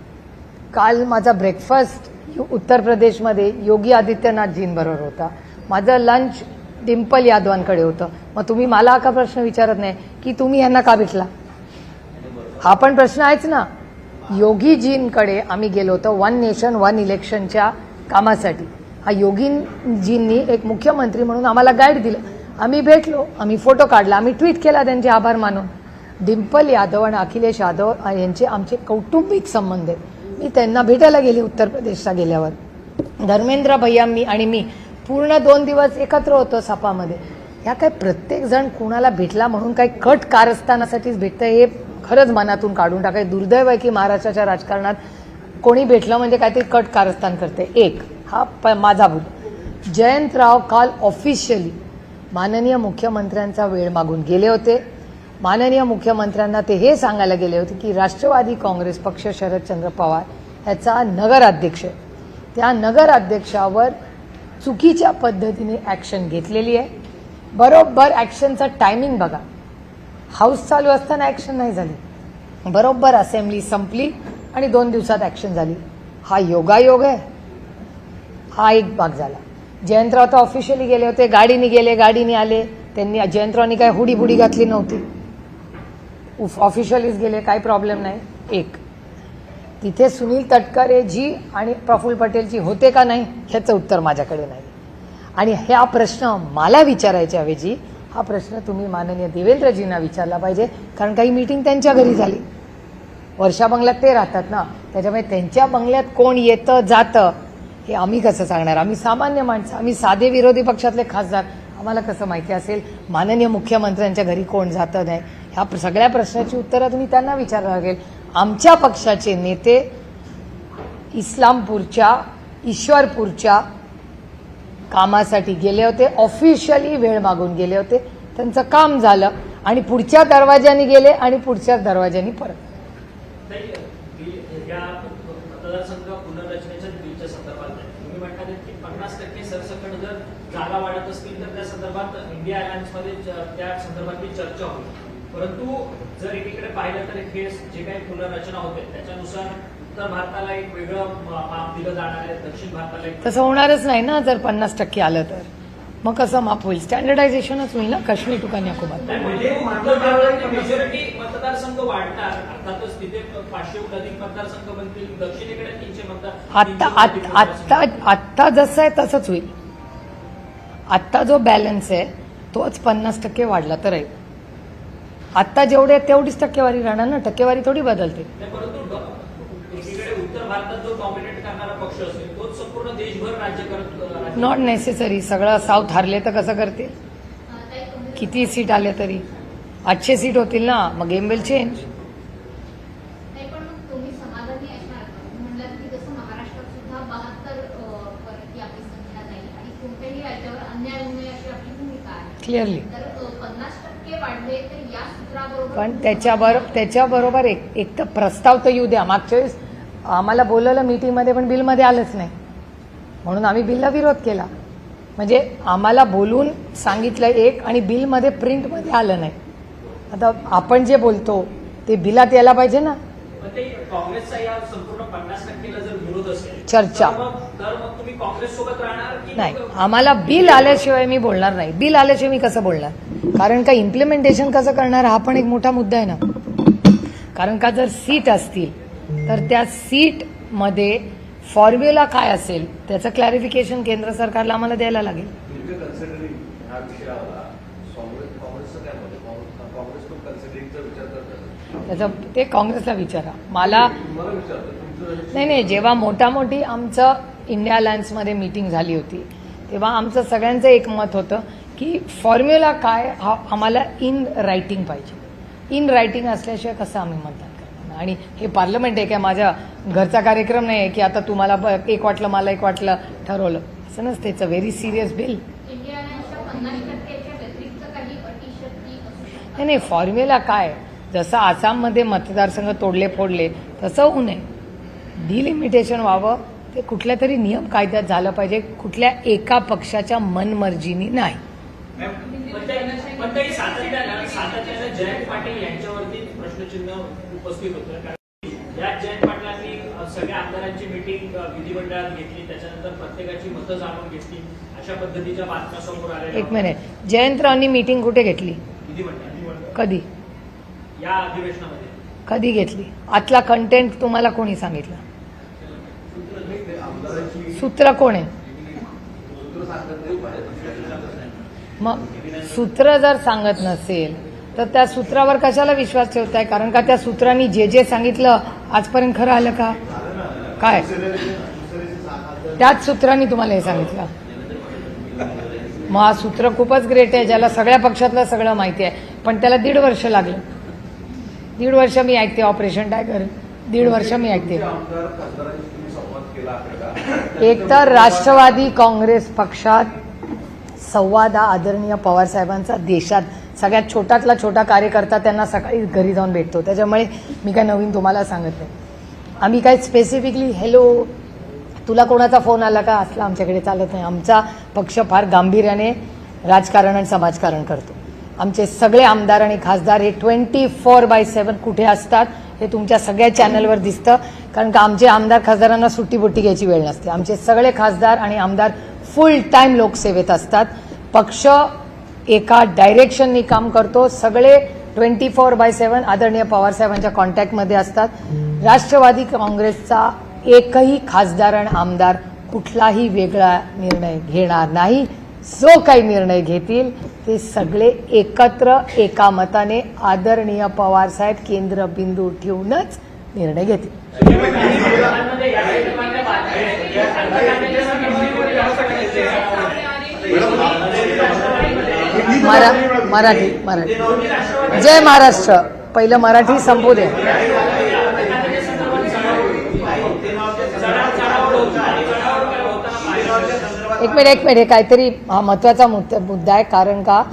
काल माझा ब्रेकफास्ट उत्तर प्रदेशमध्ये योगी आदित्यनाथजींबरोबर होता. माझं लंच डिम्पल यादवांकडे होतं. मग तुम्ही मला हा प्रश्न विचारत नाही की तुम्ही यांना का भेटला? हा पण प्रश्न आहेच ना. योगीजींकडे आम्ही गेलो होतो 1 नेशन 1 इलेक्शनच्या कामासाठी. हा योगीजींनी एक मुख्यमंत्री म्हणून आम्हाला गाईड दिलं. आम्ही भेटलो, आम्ही फोटो काढला, आम्ही ट्विट केला त्यांचे आभार मानून. डिम्पल यादव आणि अखिलेश यादव यांचे आमचे कौटुंबिक संबंध आहेत. मी त्यांना भेटायला गेले उत्तर प्रदेशला गेल्यावर. धर्मेंद्र भैया आणि मी पूर्ण 2 दिवस एकत्र होतो सपामध्ये. ह्या काय प्रत्येक जण कुणाला भेटला म्हणून काही कट कारस्थानासाठीच भेटतं हे खरंच मनातून काढून टाकाय. दुर्दैव आहे की महाराष्ट्राच्या राजकारणात कोणी भेटलं म्हणजे काहीतरी कट कारस्थान करते. एक हा माझा भूल. जयंतराव काल ऑफिशियली माननीय मुख्यमंत्र्यांचा वेळ मागून गेले होते. माननीय मुख्यमंत्र्यांना ते हे सांगायला गेले होते की राष्ट्रवादी काँग्रेस पक्ष शरदचंद्र पवार ह्याचा नगराध्यक्ष, त्या नगराध्यक्षावर चुकीच्या पद्धतीने ॲक्शन घेतलेली आहे. बरोबर ॲक्शनचा टायमिंग बघा. हाऊस चालू असताना ॲक्शन नाही झाली. बरोबर असेंब्ली संपली आणि 2 दिवसात ॲक्शन झाली. हा योगायोग आहे. हा एक भाग झाला. जयंतराव तर ऑफिशियली गेले होते, गाडीने गेले, गाडीने आले. त्यांनी जयंतरावनी काय हुडी बुडी घातली नव्हती, ऑफिशियलीच गेले, काही प्रॉब्लेम नाही. एक तिथे सुनील तटकरे जी आणि प्रफुल्ल पटेलजी होते का नाही ह्याचं उत्तर माझ्याकडे नाही. आणि हा प्रश्न मला विचारायच्या ऐवजी हा प्रश्न तुम्ही माननीय देवेंद्रजींना विचारला पाहिजे. कारण काही मीटिंग त्यांच्या घरी झाली. वर्षा बंगल्यात ते राहतात ना, त्याच्यामुळे त्यांच्या बंगल्यात कोण येतं जातं हे आम्ही कसं सांगणार? आम्ही सामान्य माणसं, आम्ही साधे विरोधी पक्षातले खासदार, आम्हाला कसं माहिती असेल माननीय मुख्यमंत्र्यांच्या घरी कोण जातं नाही? ह्या सगळ्या प्रश्नाची उत्तरं तुम्ही त्यांना विचारावं लागेल. आमच्या पक्षाचे नेते इस्लामपूरच्या, ईश्वरपूरच्या कामासाठी गेले होते. ऑफिशियली वेळ मागून गेले होते. त्यांचं काम झालं आणि पुढच्या दरवाज्याने गेले आणि पुढच्या दरवाज्याने परत. या मतदारसंघ पुनर्रचनेच्या बिलच्या संदर्भात तुम्ही म्हणता की 50% सरसकट जर जागा वाढत असतील तर त्या संदर्भात इंडिया अलायन्समध्ये त्या संदर्भातली चर्चा होईल. परंतु जर एकीकडे पाहिलं तर हे जे काही पुनर्रचना होते त्याच्यानुसार उत्तर भारताला एक वेगळं माप दिलं जाणार आहे, दक्षिण भारताला एक. तसं होणारच नाही ना. जर 50% आलं तर मग कसं माप होईल? स्टँडर्डायझेशनच होईल ना काश्मीर टू कन्याकुमारी. म्हणजे मेजॉरिटी मतदारसंघ वाढणार, अर्थातच तिथे 500 अधिक मतदारसंघ बनतील, दक्षिणेकडे 300 मतदार. आत्ता जसं आहे तसंच होईल. आत्ता जो बॅलन्स आहे तोच 50% वाढला तर आहे. आत्ता जेवढे तेवढीच टक्केवारी राहणार ना, टक्केवारी थोडी बदलते. परंतु एकीकडे उत्तर भारतात जो डॉमिनेट करणारा पक्ष असेल तोच संपूर्ण देशभर राज्य करत. Not necessary. सगळं साऊथ हारले तर कसं करतील? किती सीट आले तरी 800 सीट होतील ना, मग गेम विल चेंज. पण तुम्ही समाधानी असणार म्हणलं की जसं महाराष्ट्रात सुद्धा 72 परत आपली संख्या नाही आणि कोणत्याही राज्यावर अन्याय होऊ नये अशी आपली भूमिका आहे. क्लिअरली. तर 50% वाढले तर या सूत्राबरोबर. पण त्याच्याबरोबर एक तर प्रस्ताव तर येऊ द्या. मागच्या वेळेस आम्हाला बोलवलं मीटिंगमध्ये पण बिलमध्ये आलंच नाही, म्हणून आम्ही बिलला विरोध केला. म्हणजे आम्हाला बोलून सांगितलं एक आणि बिलमध्ये प्रिंटमध्ये आलं नाही. आता आपण जे बोलतो ते बिलात यायला पाहिजे ना. पण ते काँग्रेसचा या संपूर्ण 50%ला जर विरोध असेल चर्चा. तर मग तुम्ही काँग्रेस सोबत राहणार की नाही, आम्हाला बिल आल्याशिवाय मी बोलणार नाही. बिल आल्याशिवाय मी कसं बोलणार? कारण का इम्प्लिमेंटेशन कसं करणार हा पण एक मोठा मुद्दा आहे ना. कारण का जर सीट असतील तर त्या सीटमध्ये फॉर्म्युला काय असेल त्याचं क्लॅरिफिकेशन केंद्र सरकारला आम्हाला द्यायला लागेल. कन्सिडरिंग ह्या विषयाला काँग्रेसचं काय मत आहे? काँग्रेस पण कन्सिडरिंगचा विचार करतात. त्याचं ते काँग्रेसला विचारा. मला तुम्हाला विचारतो तुमचं नाही, जेव्हा मोठामोठी आमचं इंडिया अलायन्समध्ये मीटिंग झाली होती तेव्हा आमचं सगळ्यांचं एक मत होतं की फॉर्म्युला काय हा आम्हाला इन रायटिंग पाहिजे. इन रायटिंग असल्याशिवाय कसं आम्ही मतदान करणार? आणि हे पार्लमेंट आहे काय माझ्या घरचा कार्यक्रम नाही आहे की आता तुम्हाला एक वाटलं मला एक वाटलं ठरवलं असं नसतं. It's a very serious bill. India अलायन्सच्या 50%च्या व्यतिरिक्त काही अटी शर्ती असू शकतात. नाही, फॉर्म्युला काय जसं आसाममध्ये मतदारसंघ तोडले फोडले तसं होऊ नये. डिलिमिटेशन व्हावं ते कुठल्या तरी नियम कायद्यात झालं पाहिजे, कुठल्या एका पक्षाच्या मनमर्जीनी नाही. पण तरी सातत्यानं जयंत पाटील यांच्यावरती प्रश्नचिन्ह उपस्थित होतं. कारण या जयंत पाटलांनी सगळ्या आमदारांची मिटिंग विधिमंडळात घेतली, त्याच्यानंतर प्रत्येकाची मतं जाणून घेतली, अशा पद्धतीच्या बातम्या समोर आल्या. एक मिनिट, जयंतरावांनी मीटिंग कुठे घेतली? विधिमंडळ कधी? या अधिवेशनामध्ये कधी घेतली? आतला कंटेंट तुम्हाला कोणी सांगितलं? सूत्र कोण आहे? मग सूत्र जर सांगत नसेल तर त्या सूत्रावर कशाला विश्वास ठेवताय? कारण का त्या सूत्रांनी जे जे सांगितलं आजपर्यंत खरं आलं का? काय त्याच सूत्रांनी तुम्हाला हे सांगितलं? मग हा सूत्र खूपच ग्रेट आहे ज्याला सगळ्या पक्षातलं सगळं माहिती आहे. पण त्याला 1.5 वर्ष लागलं. 1.5 वर्ष मी ऐकते ऑपरेशन टायगर. 1.5 वर्ष मी ऐकते. एक तर राष्ट्रवादी काँग्रेस पक्षात संवाद हा आदरणीय पवार साहेबांचा देशात सगळ्यात छोटातला छोटा कार्यकर्ता त्यांना सकाळी घरी जाऊन भेटतो. त्याच्यामुळे मी काय नवीन तुम्हाला सांगत नाही. आम्ही काय स्पेसिफिकली हॅलो तुला कोणाचा फोन आला का असला आमच्याकडे चालत नाही. आमचा पक्ष फार गांभीर्याने राजकारण आणि समाजकारण करतो. आमचे सगळे आमदार आणि खासदार हे 24/7 कुठे असतात हे तुमच्या सगळ्या चॅनलवर दिसतं. कारण का आमचे आमदार खासदारांना सुट्टी घ्यायची वेळ नसते. आमचे सगळे खासदार आणि आमदार फुल टाईम लोकसेवेत असतात. पक्ष एका डायरेक्शननी काम करतो. सगळे 24/7 आदरणीय पवार साहेबांच्या कॉन्टॅक्टमध्ये असतात. राष्ट्रवादी काँग्रेसचा एकही खासदार आणि आमदार कुठलाही वेगळा निर्णय घेणार नाही. जो काही निर्णय घेतील ते सगळे एकत्र एका मताने आदरणीय पवार साहेब केंद्रबिंदू ठेवूनच निर्णय घेतील. मराठी जय महाराष्ट्र. पहिलं मराठी संपू दे. एक मिनिट काहीतरी हा महत्वाचा मुद्दा आहे. कारण का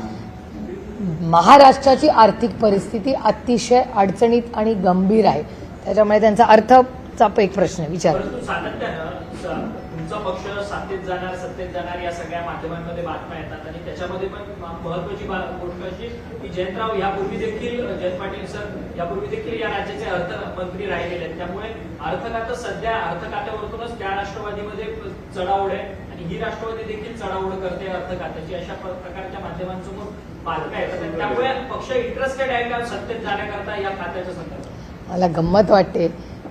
महाराष्ट्राची आर्थिक परिस्थिती अतिशय अडचणीत आणि गंभीर आहे. त्याच्यामुळे त्यांचा अर्थचा एक प्रश्न विचार. तुमचा पक्ष सत्तेत जाणार या सगळ्या माध्यमांमध्ये बातम्या येतात आणि त्याच्यामध्ये पण महत्वाची गोष्ट अशी की जयंतराव यापूर्वी देखील जयंत पाटील सर यापूर्वी देखील या राज्याचे अर्थमंत्री राहिलेले आहेत. त्यामुळे अर्थ खातं सध्या अर्थ खात्यावरतूनच त्या राष्ट्रवादीमध्ये चढाओढ आहे आणि ही राष्ट्रवादी देखील चढाओढ करते अर्थ खात्याची. अशा प्रकारच्या माध्यमांसमोर बातम्या येतात. त्यामुळे पक्ष इंटरेस्टेड आहे का सत्तेत जाण्याकरता या खात्याच्या संदर्भात? मला गंमत वाटते.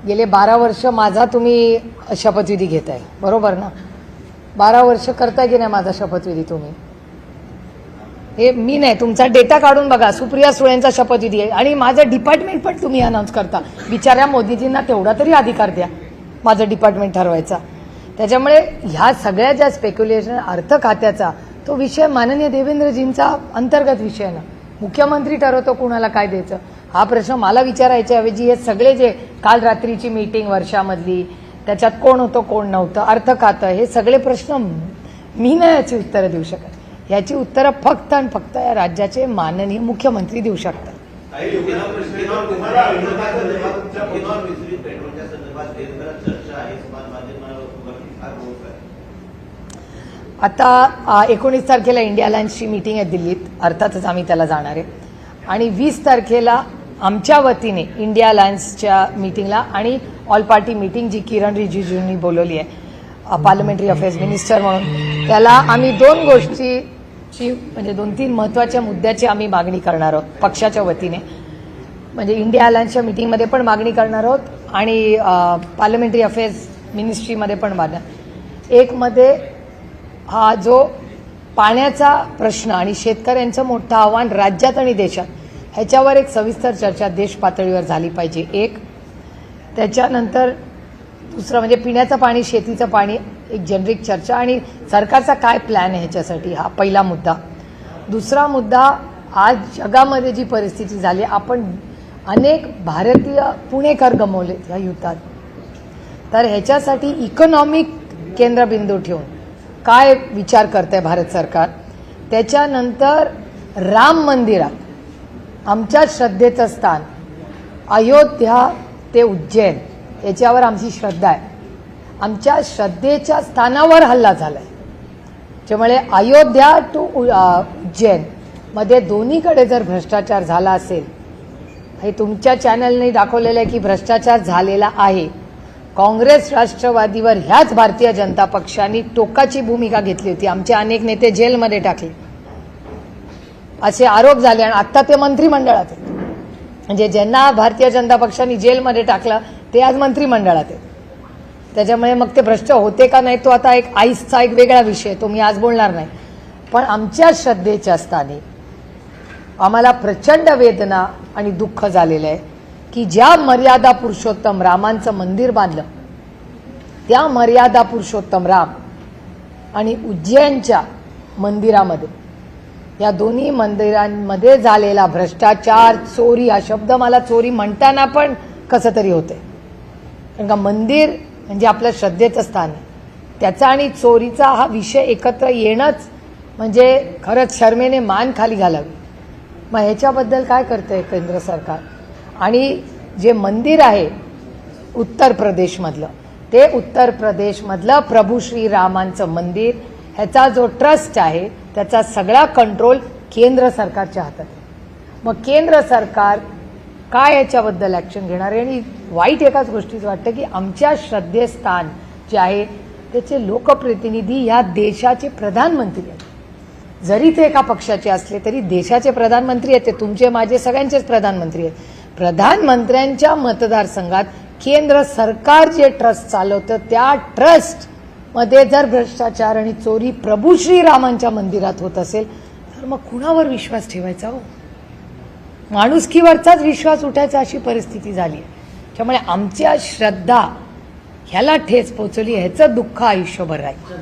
गेले 12 वर्ष माझा तुम्ही शपथविधी घेताय बरोबर ना? 12 वर्ष करताय की नाही माझा शपथविधी तुम्ही? हे मी नाही, तुमचा डेटा काढून बघा. सुप्रिया सुळेंचा शपथविधी आहे आणि माझं डिपार्टमेंट पण तुम्ही अनाऊन्स करता. बिचाऱ्या मोदीजींना तेवढा तरी अधिकार द्या माझं डिपार्टमेंट ठरवायचा. त्याच्यामुळे ह्या सगळ्या ज्या स्पेक्युलेशन अर्थ खात्याचा तो विषय माननीय देवेंद्रजींचा अंतर्गत विषय ना. मुख्यमंत्री ठरवतो कुणाला काय द्यायचं. हा प्रश्न मला विचारायच्या ऐवजी हे सगळे जे काल रात्रीची मीटिंग वर्षामधली त्याच्यात कोण होतं कोण नव्हतं अर्थ खातं हे सगळे प्रश्न मी नाही याची उत्तरं देऊ शकत. याची उत्तरं फक्त आणि फक्त या राज्याचे माननीय मुख्यमंत्री देऊ शकतात. आता 19 तारखेला इंडिया अलायन्सची मीटिंग आहे दिल्लीत. अर्थातच आम्ही त्याला जाणार आहे. आणि 20 तारखेला आमच्या वतीने इंडिया अलायन्सच्या मीटिंगला आणि ऑल पार्टी मीटिंग जी किरण रिजिजूंनी बोलवली आहे पार्लमेंटरी अफेअर्स मिनिस्टर म्हणून, त्याला आम्ही 2 गोष्टीची म्हणजे 2-3 महत्त्वाच्या मुद्द्याची आम्ही मागणी करणार आहोत पक्षाच्या वतीने. म्हणजे इंडिया अलायन्सच्या मीटिंगमध्ये पण मागणी करणार आहोत आणि पार्लमेंटरी अफेअर्स मिनिस्ट्रीमध्ये पण मागणार. एक मध्ये हा जो पाण्याचा प्रश्न आणि शेतकऱ्यांचं मोठं आव्हान राज्यात आणि देशात, ह्याच्यावर एक सविस्तर चर्चा देश पातळीवर झाली पाहिजे. एक त्याच्यानंतर दुसरं म्हणजे पिण्याचं पाणी, शेतीचं पाणी, एक जेनरिक चर्चा आणि सरकारचा काय प्लॅन आहे ह्याच्यासाठी, हा पहिला मुद्दा. दुसरा मुद्दा, आज जगामध्ये जी परिस्थिती झाली, आपण अनेक भारतीय पुणेकर गमावलेत या युद्धात, तर ह्याच्यासाठी इकॉनॉमिक केंद्रबिंदू ठेवून काय विचार करतंय भारत सरकार. त्याच्यानंतर राम मंदिरात आमच्या श्रद्धेचं स्थान, अयोध्या ते उज्जैन याच्यावर आमची श्रद्धा आहे. आमच्या श्रद्धेच्या स्थानावर हल्ला झाला आहे, त्यामुळे अयोध्या टू उज्जैन मध्ये दोन्हीकडे जर भ्रष्टाचार झाला असेल, हे तुमच्या चॅनलने दाखवलेलं आहे की भ्रष्टाचार झालेला आहे. काँग्रेस राष्ट्रवादीवर ह्याच भारतीय जनता पक्षाने टोकाची भूमिका घेतली होती. आमचे अनेक नेते जेलमध्ये टाकले असे आरोप झाले आणि आता ते मंत्रिमंडळात आहेत. म्हणजे ज्यांना भारतीय जनता पक्षाने जेलमध्ये टाकलं ते आज मंत्रिमंडळात आहेत. त्याच्यामुळे मग ते भ्रष्ट होते का नाही तो आता एक आईसचा एक वेगळा विषय, तो मी आज बोलणार नाही. पण आमच्या श्रद्धेच्या स्थानी आम्हाला प्रचंड वेदना आणि दुःख झालेलं आहे की ज्या मर्यादा पुरुषोत्तम रामांचं मंदिर बांधलं, त्या मर्यादा पुरुषोत्तम राम आणि उज्जैनच्या मंदिरामध्ये, या दोन्ही मंदिरांमध्ये झालेला भ्रष्टाचार, चोरी, हा शब्द मला चोरी म्हणताना पण कसं तरी होते, कारण का मंदिर म्हणजे आपलं श्रद्धेचं स्थान आहे, त्याचा आणि चोरीचा हा विषय एकत्र येणंच म्हणजे खरंच शर्मेने मान खाली घालावी. मग ह्याच्याबद्दल काय करतंय केंद्र सरकार. आणि जे मंदिर आहे उत्तर प्रदेशमधलं, ते उत्तर प्रदेशमधलं प्रभू श्रीरामांचं मंदिर, ह्याचा जो ट्रस्ट आहे त्याचा सगळा कंट्रोल केंद्र सरकारच्या हातात आहे. मग केंद्र सरकार काय याच्याबद्दल ॲक्शन घेणार आहे. आणि वाईट एकाच गोष्टीचं वाटतं की आमच्या श्रद्धेस्थान जे आहे त्याचे लोकप्रतिनिधी या देशाचे प्रधानमंत्री आहेत. जरी ते एका पक्षाचे असले तरी देशाचे प्रधानमंत्री आहेत, ते तुमचे माझे सगळ्यांचेच प्रधानमंत्री आहेत. प्रधानमंत्र्यांच्या मतदारसंघात केंद्र सरकार जे ट्रस्ट चालवतं, त्या ट्रस्टमध्ये जर भ्रष्टाचार आणि चोरी प्रभू श्रीरामांच्या मंदिरात होत असेल तर मग कुणावर विश्वास ठेवायचा हो. माणुसकीवरचाच विश्वास उठायचा अशी परिस्थिती झाली. त्यामुळे आमच्या श्रद्धा ह्याला ठेच पोचवली, ह्याचं दुःख आयुष्यभर राहील.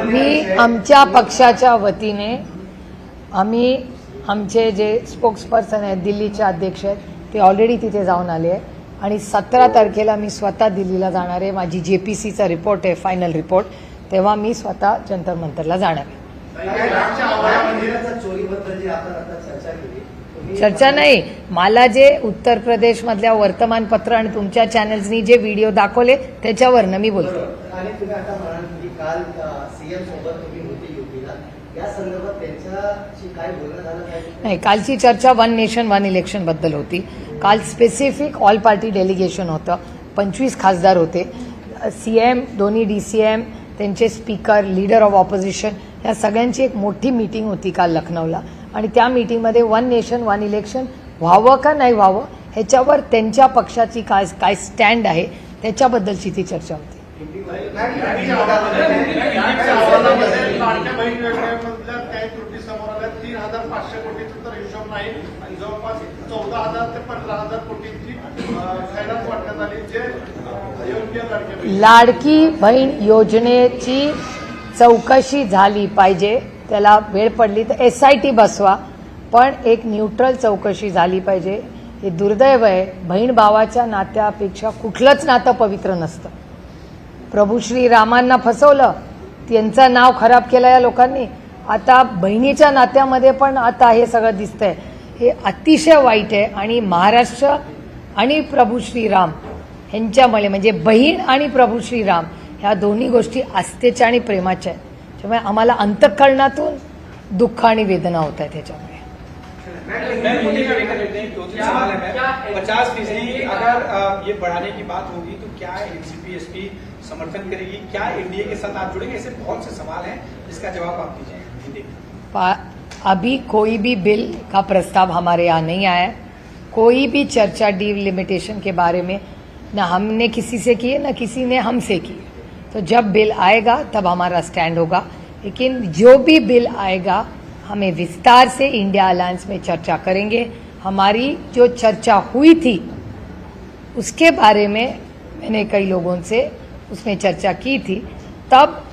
मी आमच्या पक्षाच्या वतीने आम्ही आमचे जे स्पोक्सपर्सन आहेत, दिल्लीचे अध्यक्ष आहेत, ते ऑलरेडी तिथे जाऊन आले आहे आणि 17 तारखेला मी स्वतः दिल्लीला जाणार आहे. माझी JPCचा रिपोर्ट आहे, फायनल रिपोर्ट, तेव्हा मी स्वतः जंतर मंतरला जाणार आहे. चर्चा नाही, मला जे उत्तर प्रदेशमधल्या वर्तमानपत्र आणि तुमच्या चॅनल्सनी जे व्हिडिओ दाखवले त्याच्यावरनं मी बोलतो. आणि तुम्ही आता म्हणाल की काल सीएम सोबत तुम्ही होते युपीला, या संदर्भात त्यांच्याशी काय बोलणं झालं काय? नाही, कालची चर्चा वन नेशन वन इलेक्शन बद्दल होती. काल स्पेसिफिक ऑल पार्टी डेलिगेशन होतं, 25 खासदार होते, CM, दोन्ही DCM, त्यांचे स्पीकर, लीडर ऑफ ऑपोजिशन, या सगळ्यांची एक मोठी मीटिंग होती काल लखनौला. आणि त्या मीटिंगमध्ये वन नेशन वन इलेक्शन व्हावं का नाही व्हावं ह्याच्यावर त्यांच्या पक्षाची काय स्टँड आहे त्याच्याबद्दलची ती चर्चा होती. काही त्रुटी समोर आल्या, 3,500 कोटीचा तर हिशोब नाही आणि जवळपास 14,000 ते 15,000 कोटींची जाहिरात वाटण्यात आली, जे अयोग्य लाडकी बहीण योजनेची चौकशी झाली पाहिजे. त्याला वेळ पडली तर SIT बसवा, पण एक न्यूट्रल चौकशी झाली पाहिजे. हे दुर्दैव आहे, बहीण भावाच्या नात्यापेक्षा कुठलंच नातं पवित्र नसतं. प्रभू श्रीरामांना फसवलं, त्यांचं नाव खराब केलं या लोकांनी, आता बहिणीच्या नात्यामध्ये पण आता हे सगळं दिसतंय. हे अतिशय वाईट आहे आणि महाराष्ट्र आणि प्रभू श्रीराम ह्यांच्यामुळे म्हणजे बहीण आणि प्रभू श्रीराम ह्या दोन्ही गोष्टी आस्थेच्या आणि प्रेमाच्या आहेत. त्यामुळे आम्हाला अंतःकरणातून दुःख आणि वेदना होत आहेत ह्याच्यामुळे. मैं मुझे का लेकर लेते हैं 2-3 सवाल है मैं 50% अगर ये बढ़ाने की बात होगी तो क्या एनसीपी एसपी समर्थन करेगी, क्या एनडीए के साथ आप जुड़ेंगे? ऐसे बहुत से सवाल हैं जिसका जवाब आप दीजिए. अभी कोई भी बिल का प्रस्ताव हमारे यहाँ नहीं आया है. कोई भी चर्चा डिलिमिटेशन के बारे में न हमने किसी से की है न किसी ने हमसे की. तो जब बिल आएगा तब हमारा स्टैंड होगा. लेकिन जो भी बिल आएगा हमें विस्तार से इंडिया अलायंस में चर्चा करेंगे. हमारी जो चर्चा हुई थी उसके बारे में मैंने कई लोगों से उसमें चर्चा की थी. तब